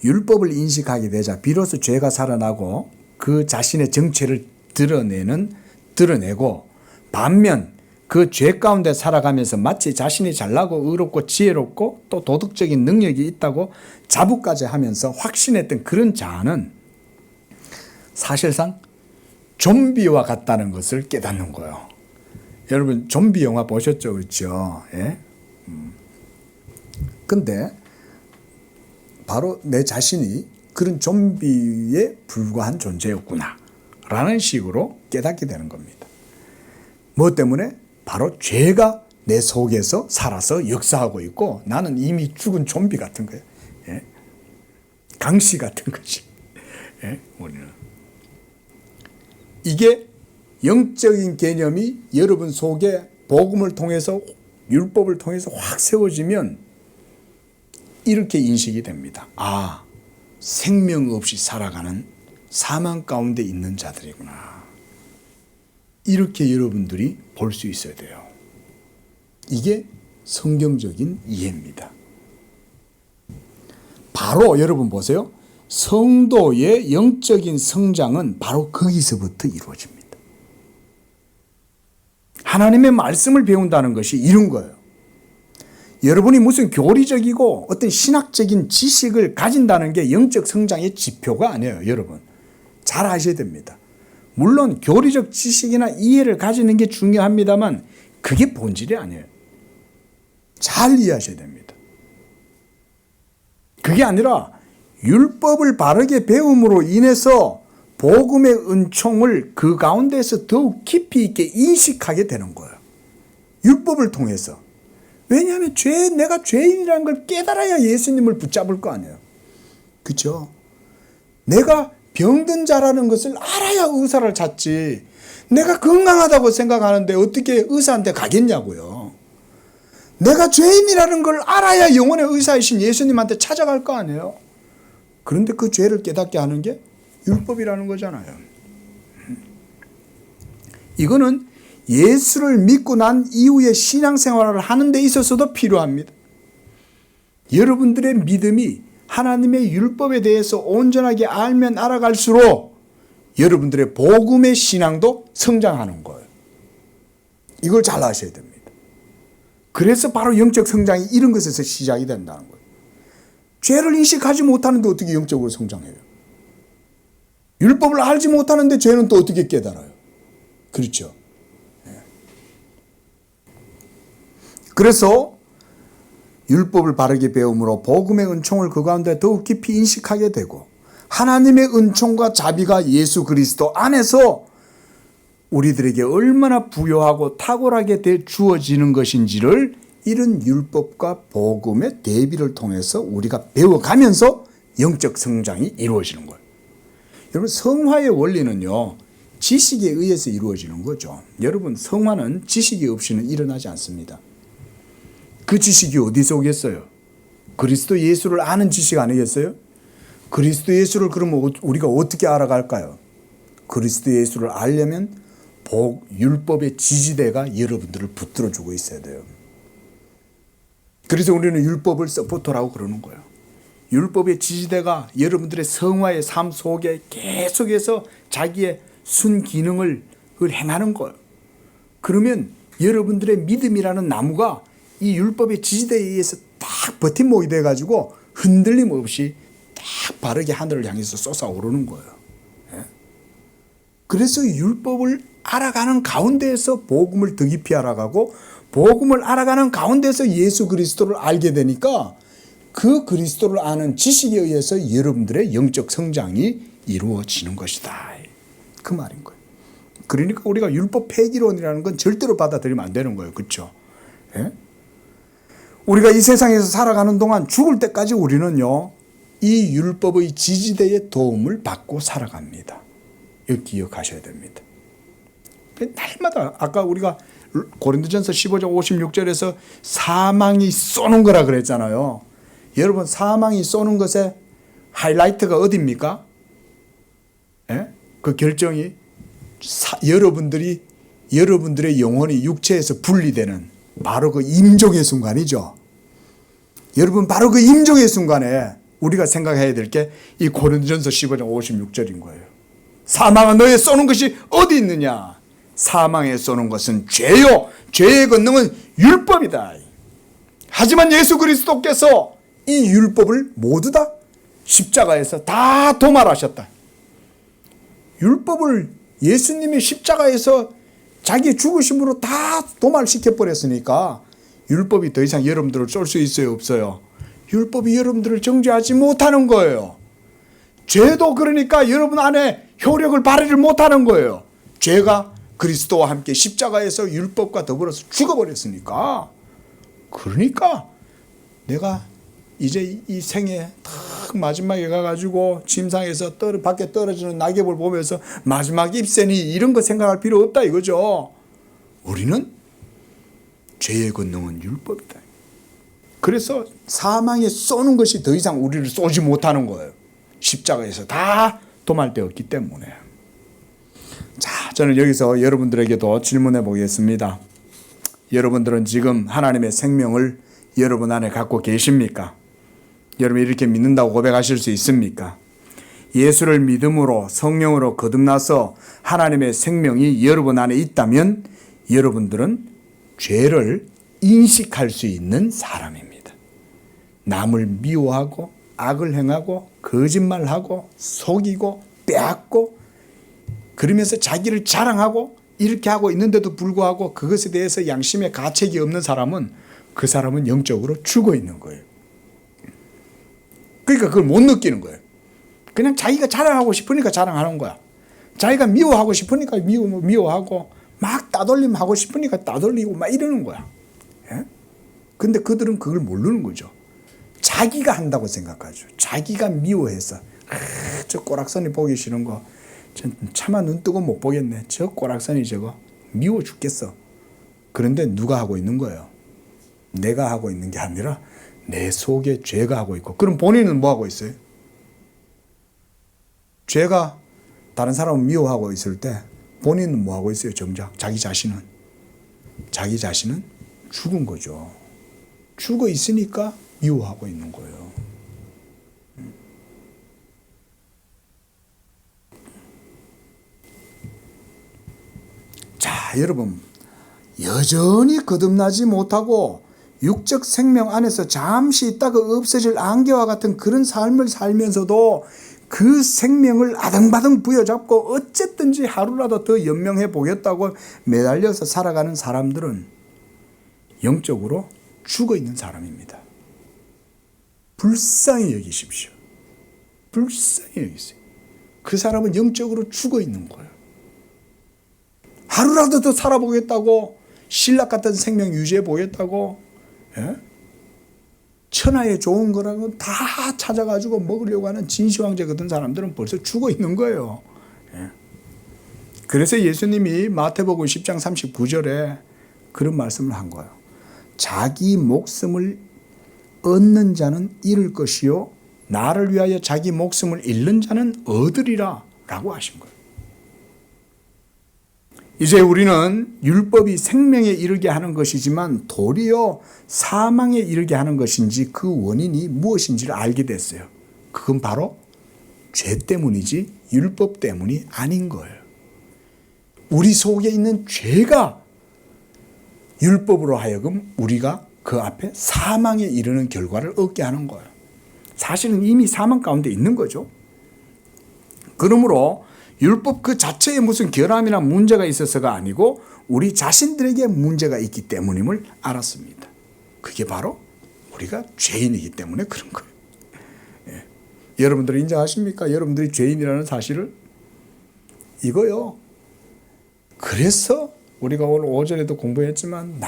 율법을 인식하게 되자 비로소 죄가 살아나고 그 자신의 정체를 드러내고, 반면 그 죄 가운데 살아가면서 마치 자신이 잘나고 의롭고 지혜롭고 또 도덕적인 능력이 있다고 자부까지 하면서 확신했던 그런 자아는 사실상 좀비와 같다는 것을 깨닫는 거예요. 여러분 좀비 영화 보셨죠? 그렇죠? 예? 근데 바로 내 자신이 그런 좀비에 불과한 존재였구나 라는 식으로 깨닫게 되는 겁니다. 뭐 때문에? 바로 죄가 내 속에서 살아서 역사하고 있고 나는 이미 죽은 좀비 같은 거예요. 예? 강씨 같은 거지. 예? 우리는. 이게 영적인 개념이 여러분 속에 복음을 통해서, 율법을 통해서 확 세워지면 이렇게 인식이 됩니다. 생명 없이 살아가는 사망 가운데 있는 자들이구나. 이렇게 여러분들이 볼 수 있어야 돼요. 이게 성경적인 이해입니다. 바로 여러분 보세요. 성도의 영적인 성장은 바로 거기서부터 이루어집니다. 하나님의 말씀을 배운다는 것이 이런 거예요. 여러분이 무슨 교리적이고 어떤 신학적인 지식을 가진다는 게 영적 성장의 지표가 아니에요. 여러분 잘 아셔야 됩니다. 물론 교리적 지식이나 이해를 가지는 게 중요합니다만 그게 본질이 아니에요. 잘 이해하셔야 됩니다. 그게 아니라 율법을 바르게 배움으로 인해서 복음의 은총을 그 가운데서 더욱 깊이 있게 인식하게 되는 거예요. 율법을 통해서. 왜냐하면 내가 죄인이라는 걸 깨달아야 예수님을 붙잡을 거 아니에요. 그렇죠? 내가 병든 자라는 것을 알아야 의사를 찾지. 내가 건강하다고 생각하는데 어떻게 의사한테 가겠냐고요. 내가 죄인이라는 걸 알아야 영혼의 의사이신 예수님한테 찾아갈 거 아니에요. 그런데 그 죄를 깨닫게 하는 게 율법이라는 거잖아요. 이거는 예수를 믿고 난 이후에 신앙생활을 하는 데 있어서도 필요합니다. 여러분들의 믿음이 하나님의 율법에 대해서 온전하게 알면 알아갈수록 여러분들의 복음의 신앙도 성장하는 거예요. 이걸 잘 아셔야 됩니다. 그래서 바로 영적 성장이 이런 것에서 시작이 된다는 거예요. 죄를 인식하지 못하는데 어떻게 영적으로 성장해요? 율법을 알지 못하는데 죄는 또 어떻게 깨달아요? 그렇죠. 그래서 율법을 바르게 배움으로 복음의 은총을 그 가운데 더욱 깊이 인식하게 되고 하나님의 은총과 자비가 예수 그리스도 안에서 우리들에게 얼마나 부요하고 탁월하게 주어지는 것인지를 이런 율법과 복음의 대비를 통해서 우리가 배워가면서 영적 성장이 이루어지는 거예요. 여러분, 성화의 원리는요, 지식에 의해서 이루어지는 거죠. 여러분, 성화는 지식이 없이는 일어나지 않습니다. 그 지식이 어디서 오겠어요? 그리스도 예수를 아는 지식 아니겠어요? 그리스도 예수를 그러면 우리가 어떻게 알아갈까요? 그리스도 예수를 알려면 율법의 지지대가 여러분들을 붙들어주고 있어야 돼요. 그래서 우리는 율법을 서포터라고 그러는 거예요. 율법의 지지대가 여러분들의 성화의 삶 속에 계속해서 자기의 순기능을 행하는 거예요. 그러면 여러분들의 믿음이라는 나무가 이 율법의 지지대에 의해서 딱 버팀목이 돼가지고 흔들림 없이 딱 바르게 하늘을 향해서 솟아오르는 거예요. 그래서 율법을 알아가는 가운데에서 복음을 더 깊이 알아가고 복음을 알아가는 가운데서 예수 그리스도를 알게 되니까 그 그리스도를 아는 지식에 의해서 여러분들의 영적 성장이 이루어지는 것이다. 그 말인 거예요. 그러니까 우리가 율법 폐기론이라는 건 절대로 받아들이면 안 되는 거예요. 그렇죠? 예? 우리가 이 세상에서 살아가는 동안 죽을 때까지 우리는요, 이 율법의 지지대의 도움을 받고 살아갑니다. 이거 기억하셔야 됩니다. 날마다 아까 우리가 고린도전서 15장 56절에서 사망이 쏘는 거라 그랬잖아요. 여러분, 사망이 쏘는 것의 하이라이트가 어디입니까? 예? 그 결정이 여러분들의 영혼이 육체에서 분리되는 바로 그 임종의 순간이죠. 여러분, 바로 그 임종의 순간에 우리가 생각해야 될 게 이 고린도전서 15장 56절인 거예요. 사망은 너의 쏘는 것이 어디 있느냐? 사망에 쏘는 것은 죄요. 죄의 권능은 율법이다. 하지만 예수 그리스도께서 이 율법을 모두 다 십자가에서 다 도말하셨다. 율법을 예수님이 십자가에서 자기 죽으심으로 다 도말시켜 버렸으니까 율법이 더 이상 여러분들을 쏠 수 있어요, 없어요? 율법이 여러분들을 정죄하지 못하는 거예요. 죄도 그러니까 여러분 안에 효력을 발휘를 못하는 거예요. 죄가 그리스도와 함께 십자가에서 율법과 더불어서 죽어버렸으니까. 그러니까 내가 이제 이 생에 딱 마지막에 가가지고 침상에서 밖에 떨어지는 낙엽을 보면서 마지막 입새니 이런 거 생각할 필요 없다 이거죠. 우리는 죄의 권능은 율법이다. 그래서 사망에 쏘는 것이 더 이상 우리를 쏘지 못하는 거예요. 십자가에서 다 도말되었기 때문에. 자, 저는 여기서 여러분들에게도 질문해 보겠습니다. 여러분들은 지금 하나님의 생명을 여러분 안에 갖고 계십니까? 여러분 이렇게 믿는다고 고백하실 수 있습니까? 예수를 믿음으로 성령으로 거듭나서 하나님의 생명이 여러분 안에 있다면 여러분들은 죄를 인식할 수 있는 사람입니다. 남을 미워하고 악을 행하고 거짓말하고 속이고 빼앗고 그러면서 자기를 자랑하고 이렇게 하고 있는데도 불구하고 그것에 대해서 양심의 가책이 없는 사람은 그 사람은 영적으로 죽어 있는 거예요. 그러니까 그걸 못 느끼는 거예요. 그냥 자기가 자랑하고 싶으니까 자랑하는 거야. 자기가 미워하고 싶으니까 미워하고 막 따돌림하고 싶으니까 따돌리고 막 이러는 거야. 예? 근데 그들은 그걸 모르는 거죠. 자기가 한다고 생각하죠. 자기가 미워해서 저 꼬락선이 보기 싫은 거 차마 눈 뜨고 못 보겠네. 저 꼬락선이 저거 미워 죽겠어. 그런데 누가 하고 있는 거예요? 내가 하고 있는 게 아니라 내 속에 죄가 하고 있고. 그럼 본인은 뭐 하고 있어요? 죄가 다른 사람을 미워하고 있을 때 본인은 뭐 하고 있어요? 정작 자기 자신은 죽은 거죠. 죽어 있으니까 미워하고 있는 거예요. 여러분, 여전히 거듭나지 못하고 육적 생명 안에서 잠시 있다가 없어질 안개와 같은 그런 삶을 살면서도 그 생명을 아등바등 부여잡고 어쨌든지 하루라도 더 연명해 보겠다고 매달려서 살아가는 사람들은 영적으로 죽어 있는 사람입니다. 불쌍히 여기십시오. 불쌍히 여기세요. 그 사람은 영적으로 죽어 있는 거예요. 하루라도 더 살아보겠다고, 신락 같은 생명 유지해 보겠다고, 예? 천하에 좋은 거라고 다 찾아가지고 먹으려고 하는 진시황제 같은 사람들은 벌써 죽어 있는 거예요. 예? 그래서 예수님이 마태복음 10장 39절에 그런 말씀을 한 거예요. 자기 목숨을 얻는 자는 잃을 것이요 나를 위하여 자기 목숨을 잃는 자는 얻으리라 라고 하신 거예요. 이제 우리는 율법이 생명에 이르게 하는 것이지만 도리어 사망에 이르게 하는 것인지 그 원인이 무엇인지를 알게 됐어요. 그건 바로 죄 때문이지 율법 때문이 아닌 거예요. 우리 속에 있는 죄가 율법으로 하여금 우리가 그 앞에 사망에 이르는 결과를 얻게 하는 거예요. 사실은 이미 사망 가운데 있는 거죠. 그러므로 율법 그 자체에 무슨 결함이나 문제가 있어서가 아니고 우리 자신들에게 문제가 있기 때문임을 알았습니다. 그게 바로 우리가 죄인이기 때문에 그런 거예요. 예. 여러분들이 인정하십니까? 여러분들이 죄인이라는 사실을? 이거요. 그래서 우리가 오늘 오전에도 공부했지만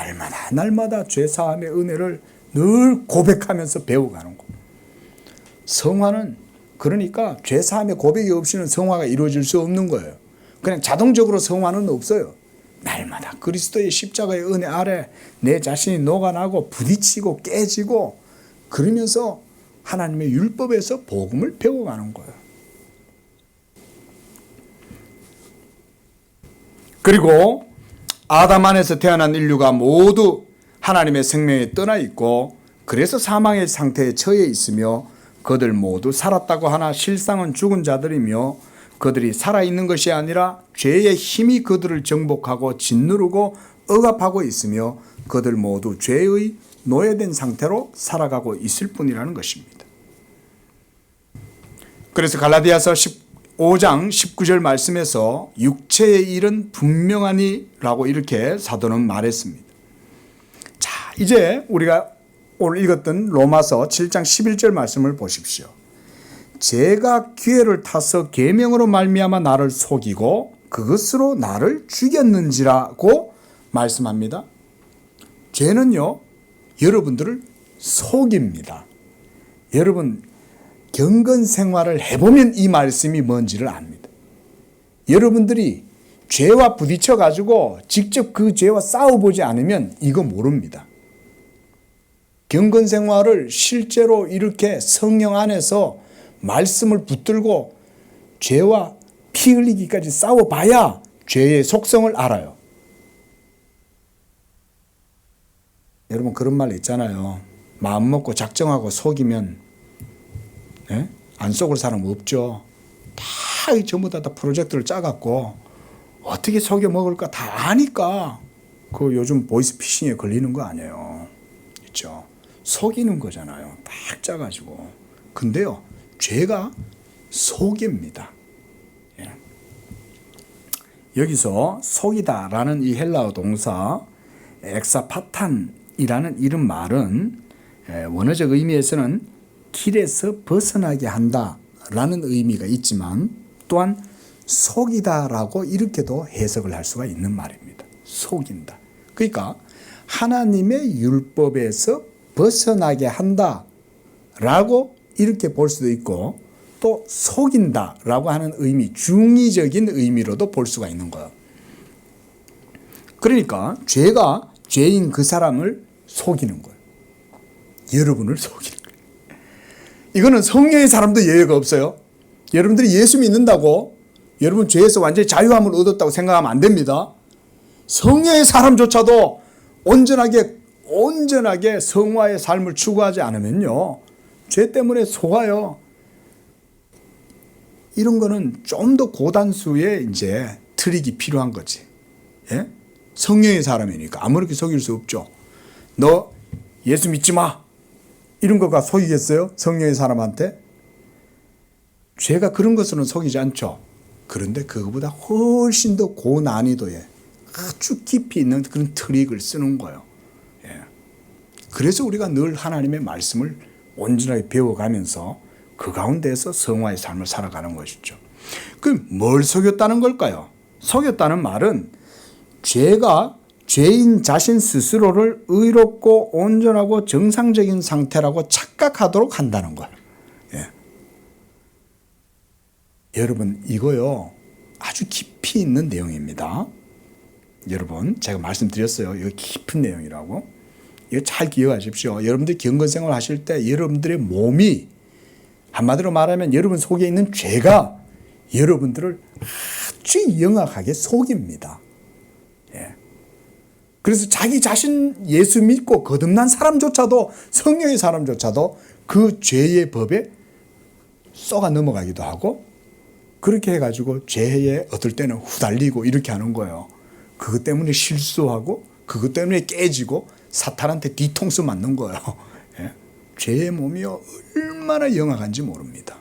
날마다 죄사함의 은혜를 늘 고백하면서 배워가는 거. 성화는 그러니까 죄사함의 고백이 없이는 성화가 이루어질 수 없는 거예요. 그냥 자동적으로 성화는 없어요. 날마다 그리스도의 십자가의 은혜 아래 내 자신이 녹아나고 부딪히고 깨지고 그러면서 하나님의 율법에서 복음을 배워가는 거예요. 그리고 아담 안에서 태어난 인류가 모두 하나님의 생명에 떠나 있고 그래서 사망의 상태에 처해 있으며 그들 모두 살았다고 하나 실상은 죽은 자들이며 그들이 살아있는 것이 아니라 죄의 힘이 그들을 정복하고 짓누르고 억압하고 있으며 그들 모두 죄의 노예된 상태로 살아가고 있을 뿐이라는 것입니다. 그래서 갈라디아서 15장 19절 말씀에서 육체의 일은 분명하니라고 이렇게 사도는 말했습니다. 자, 이제 우리가 오늘 읽었던 로마서 7장 11절 말씀을 보십시오. 죄가 기회를 타서 계명으로 말미암아 나를 속이고 그것으로 나를 죽였는지라고 말씀합니다. 죄는요, 여러분들을 속입니다. 여러분 경건 생활을 해보면 이 말씀이 뭔지를 압니다. 여러분들이 죄와 부딪혀 가지고 직접 그 죄와 싸워보지 않으면 이거 모릅니다. 경건 생활을 실제로 이렇게 성령 안에서 말씀을 붙들고 죄와 피 흘리기까지 싸워봐야 죄의 속성을 알아요. 여러분 그런 말 있잖아요. 마음 먹고 작정하고 속이면 안 속을 사람 없죠. 다 전부 다 프로젝트를 짜갖고 어떻게 속여 먹을까 다 아니까 그 요즘 보이스피싱에 걸리는 거 아니에요. 그렇죠? 속이는 거잖아요. 딱 짜가지고. 근데요, 죄가 속입니다. 예. 여기서 속이다라는 이 헬라어 동사 엑사파탄이라는 이런 말은 원어적 의미에서는 길에서 벗어나게 한다라는 의미가 있지만 또한 속이다라고 이렇게도 해석을 할 수가 있는 말입니다. 속인다. 그러니까 하나님의 율법에서 벗어나게 한다라고 이렇게 볼 수도 있고 또 속인다라고 하는 의미, 중의적인 의미로도 볼 수가 있는 거예요. 그러니까 죄가 죄인 그 사람을 속이는 거예요. 여러분을 속이는 거예요. 이거는 성령의 사람도 예외가 없어요. 여러분들이 예수 믿는다고 여러분 죄에서 완전히 자유함을 얻었다고 생각하면 안 됩니다. 성령의 사람조차도 온전하게 성화의 삶을 추구하지 않으면요, 죄 때문에 속아요. 이런 거는 좀 더 고단수의 이제 트릭이 필요한 거지. 예? 성령의 사람이니까 아무렇게 속일 수 없죠. 너 예수 믿지 마. 이런 거가 속이겠어요? 성령의 사람한테? 죄가 그런 것으로는 속이지 않죠. 그런데 그거보다 훨씬 더 고난이도의 아주 깊이 있는 그런 트릭을 쓰는 거예요. 예. 그래서 우리가 늘 하나님의 말씀을 온전하게 배워가면서 그 가운데서 성화의 삶을 살아가는 것이죠. 그럼 뭘 속였다는 걸까요? 속였다는 말은 죄인 자신 스스로를 의롭고 온전하고 정상적인 상태라고 착각하도록 한다는 거예요. 예. 여러분 이거요 아주 깊이 있는 내용입니다. 여러분 제가 말씀드렸어요. 이거 깊은 내용이라고. 이거 잘 기억하십시오. 여러분들이 경건생활 하실 때 여러분들의 몸이 한마디로 말하면 여러분 속에 있는 죄가 여러분들을 아주 영악하게 속입니다. 예. 그래서 자기 자신 예수 믿고 거듭난 사람조차도 성령의 사람조차도 그 죄의 법에 쏘가 넘어가기도 하고 그렇게 해가지고 죄에 어떨 때는 후달리고 이렇게 하는 거예요. 그것 때문에 실수하고 그것 때문에 깨지고 사탄한테 뒤통수 맞는 거예요. 예? 죄의 몸이 얼마나 영악한지 모릅니다.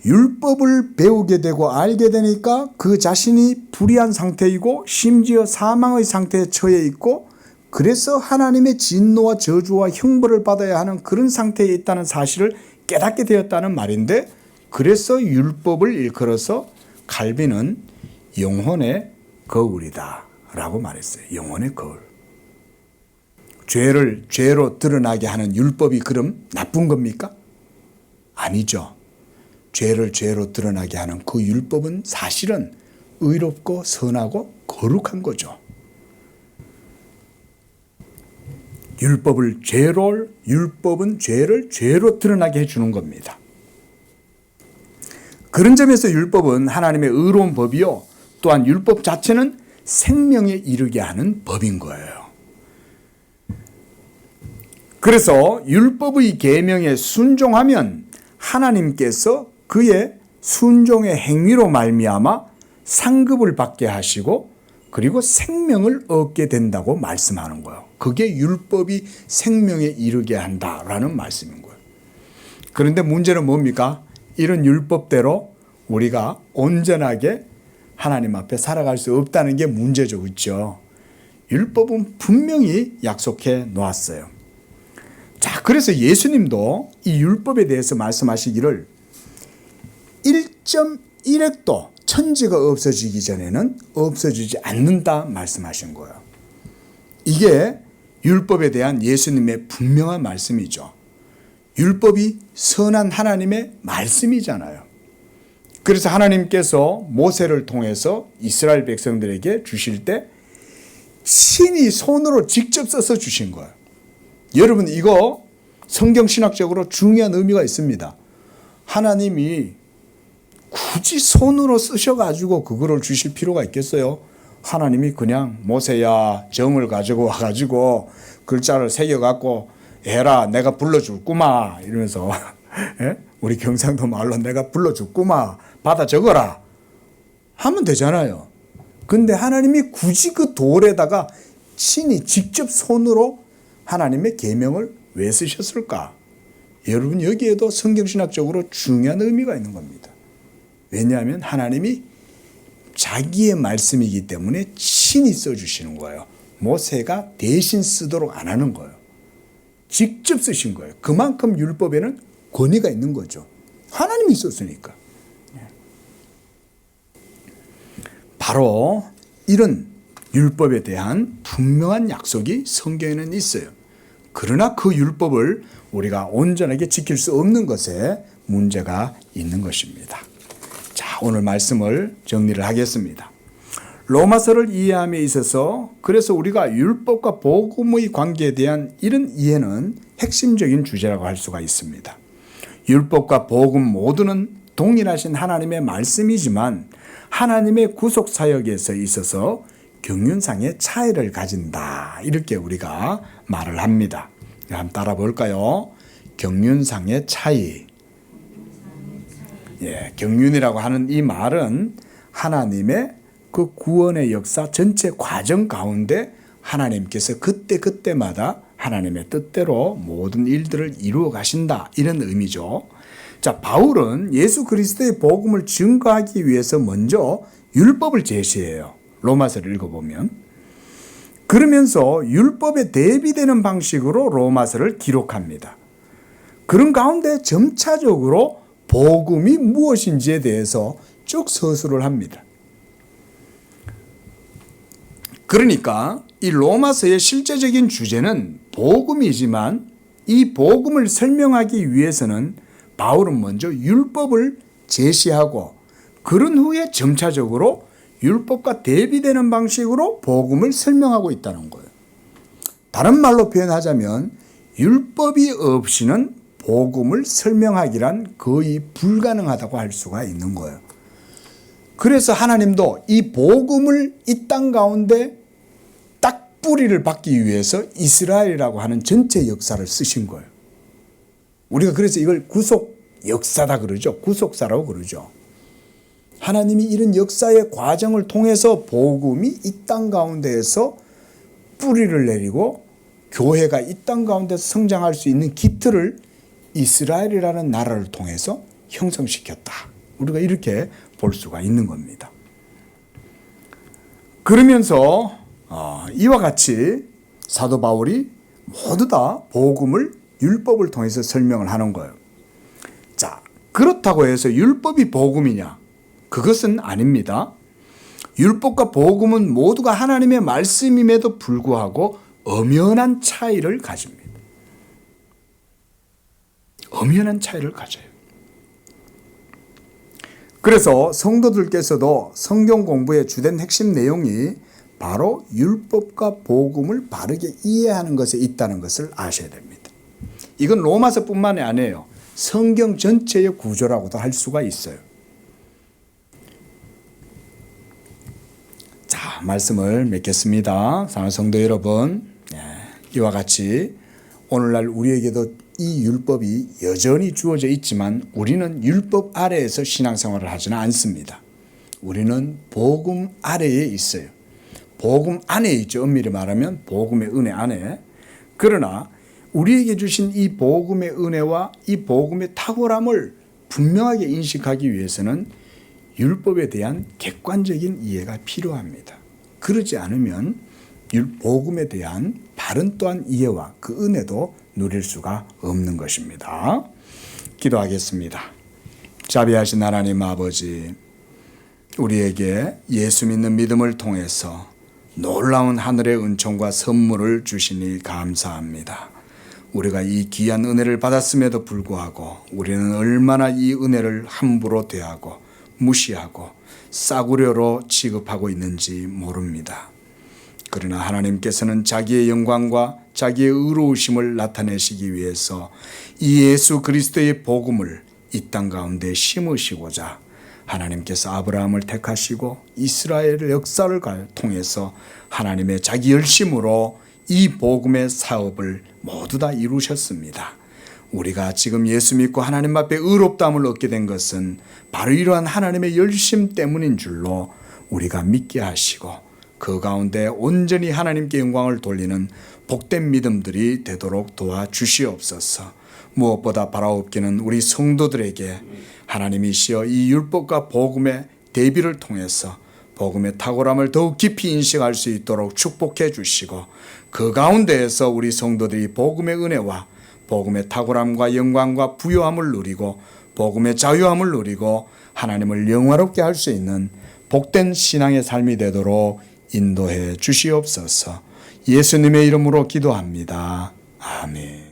율법을 배우게 되고 알게 되니까 그 자신이 불의한 상태이고 심지어 사망의 상태에 처해 있고 그래서 하나님의 진노와 저주와 형벌을 받아야 하는 그런 상태에 있다는 사실을 깨닫게 되었다는 말인데 그래서 율법을 일컬어서 칼빈은 영혼의 거울이다 라고 말했어요. 영혼의 거울. 죄를 죄로 드러나게 하는 율법이 그럼 나쁜 겁니까? 아니죠. 죄를 죄로 드러나게 하는 그 율법은 사실은 의롭고 선하고 거룩한 거죠. 율법은 죄를 죄로 드러나게 해주는 겁니다. 그런 점에서 율법은 하나님의 의로운 법이요. 또한 율법 자체는 생명에 이르게 하는 법인 거예요. 그래서 율법의 계명에 순종하면 하나님께서 그의 순종의 행위로 말미암아 상급을 받게 하시고 그리고 생명을 얻게 된다고 말씀하는 거예요. 그게 율법이 생명에 이르게 한다라는 말씀인 거예요. 그런데 문제는 뭡니까? 이런 율법대로 우리가 온전하게 하나님 앞에 살아갈 수 없다는 게 문제죠. 그렇죠? 율법은 분명히 약속해 놓았어요. 자, 그래서 예수님도 이 율법에 대해서 말씀하시기를 1.1획도 천지가 없어지기 전에는 없어지지 않는다 말씀하신 거예요. 이게 율법에 대한 예수님의 분명한 말씀이죠. 율법이 선한 하나님의 말씀이잖아요. 그래서 하나님께서 모세를 통해서 이스라엘 백성들에게 주실 때 신이 손으로 직접 써서 주신 거예요. 여러분 이거 성경신학적으로 중요한 의미가 있습니다. 하나님이 굳이 손으로 쓰셔가지고 그거를 주실 필요가 있겠어요? 하나님이 그냥 모세야 정을 가지고 와가지고 글자를 새겨갖고 해라 내가 불러줄구마 이러면서 예? 우리 경상도 말로 내가 불러줄구마 받아 적어라 하면 되잖아요. 근데 하나님이 굳이 그 돌에다가 친히 직접 손으로 하나님의 계명을 왜 쓰셨을까? 여러분 여기에도 성경신학적으로 중요한 의미가 있는 겁니다. 왜냐하면 하나님이 자기의 말씀이기 때문에 친히 써주시는 거예요. 모세가 대신 쓰도록 안 하는 거예요. 직접 쓰신 거예요. 그만큼 율법에는 권위가 있는 거죠. 하나님이 썼으니까. 바로 이런 율법에 대한 분명한 약속이 성경에는 있어요. 그러나 그 율법을 우리가 온전하게 지킬 수 없는 것에 문제가 있는 것입니다. 자, 오늘 말씀을 정리를 하겠습니다. 로마서를 이해함에 있어서 그래서 우리가 율법과 복음의 관계에 대한 이런 이해는 핵심적인 주제라고 할 수가 있습니다. 율법과 복음 모두는 동일하신 하나님의 말씀이지만 하나님의 구속 사역에서 있어서 경륜상의 차이를 가진다. 이렇게 우리가 말을 합니다. 한번 따라 볼까요? 경륜상의 차이. 예, 경륜이라고 하는 이 말은 하나님의 그 구원의 역사 전체 과정 가운데 하나님께서 그때그때마다 하나님의 뜻대로 모든 일들을 이루어 가신다, 이런 의미죠. 자, 바울은 예수 그리스도의 복음을 증거하기 위해서 먼저 율법을 제시해요. 로마서를 읽어보면. 그러면서 율법에 대비되는 방식으로 로마서를 기록합니다. 그런 가운데 점차적으로 복음이 무엇인지에 대해서 쭉 서술을 합니다. 그러니까 이 로마서의 실제적인 주제는 복음이지만 이 복음을 설명하기 위해서는 바울은 먼저 율법을 제시하고 그런 후에 점차적으로 율법과 대비되는 방식으로 복음을 설명하고 있다는 거예요. 다른 말로 표현하자면 율법이 없이는 복음을 설명하기란 거의 불가능하다고 할 수가 있는 거예요. 그래서 하나님도 이 복음을 이 땅 가운데 딱 뿌리를 받기 위해서 이스라엘이라고 하는 전체 역사를 쓰신 거예요. 우리가 그래서 이걸 구속 역사다 그러죠. 구속사라고 그러죠. 하나님이 이런 역사의 과정을 통해서 복음이 이 땅 가운데에서 뿌리를 내리고 교회가 이 땅 가운데서 성장할 수 있는 기틀을 이스라엘이라는 나라를 통해서 형성시켰다. 우리가 이렇게 볼 수가 있는 겁니다. 그러면서 이와 같이 사도 바울이 모두 다 복음을 율법을 통해서 설명을 하는 거예요. 자, 그렇다고 해서 율법이 복음이냐? 그것은 아닙니다. 율법과 복음은 모두가 하나님의 말씀임에도 불구하고 엄연한 차이를 가집니다. 엄연한 차이를 가져요. 그래서 성도들께서도 성경 공부의 주된 핵심 내용이 바로 율법과 복음을 바르게 이해하는 것에 있다는 것을 아셔야 됩니다. 이건 로마서뿐만이 아니에요. 성경 전체의 구조라고도 할 수가 있어요. 자, 말씀을 맺겠습니다. 사랑하는 성도 여러분, 이와 같이 오늘날 우리에게도 이 율법이 여전히 주어져 있지만 우리는 율법 아래에서 신앙생활을 하지는 않습니다. 우리는 복음 아래에 있어요. 복음 안에 있죠. 엄밀히 말하면 복음의 은혜 안에. 그러나 우리에게 주신 이 복음의 은혜와 이 복음의 탁월함을 분명하게 인식하기 위해서는 율법에 대한 객관적인 이해가 필요합니다. 그러지 않으면 복음에 대한 바른 또한 이해와 그 은혜도 누릴 수가 없는 것입니다. 기도하겠습니다. 자비하신 하나님 아버지, 우리에게 예수 믿는 믿음을 통해서 놀라운 하늘의 은총과 선물을 주시니 감사합니다. 우리가 이 귀한 은혜를 받았음에도 불구하고 우리는 얼마나 이 은혜를 함부로 대하고 무시하고 싸구려로 취급하고 있는지 모릅니다. 그러나 하나님께서는 자기의 영광과 자기의 의로우심을 나타내시기 위해서 이 예수 그리스도의 복음을 이 땅 가운데 심으시고자 하나님께서 아브라함을 택하시고 이스라엘의 역사를 통해서 하나님의 자기 열심으로 이 복음의 사업을 모두 다 이루셨습니다. 우리가 지금 예수 믿고 하나님 앞에 의롭다함을 얻게 된 것은 바로 이러한 하나님의 열심 때문인 줄로 우리가 믿게 하시고 그 가운데 온전히 하나님께 영광을 돌리는 복된 믿음들이 되도록 도와주시옵소서. 무엇보다 바라옵기는 우리 성도들에게 하나님이시여 이 율법과 복음의 대비를 통해서 복음의 탁월함을 더욱 깊이 인식할 수 있도록 축복해 주시고 그 가운데에서 우리 성도들이 복음의 은혜와 복음의 탁월함과 영광과 부요함을 누리고 복음의 자유함을 누리고 하나님을 영화롭게 할 수 있는 복된 신앙의 삶이 되도록 인도해 주시옵소서. 예수님의 이름으로 기도합니다. 아멘.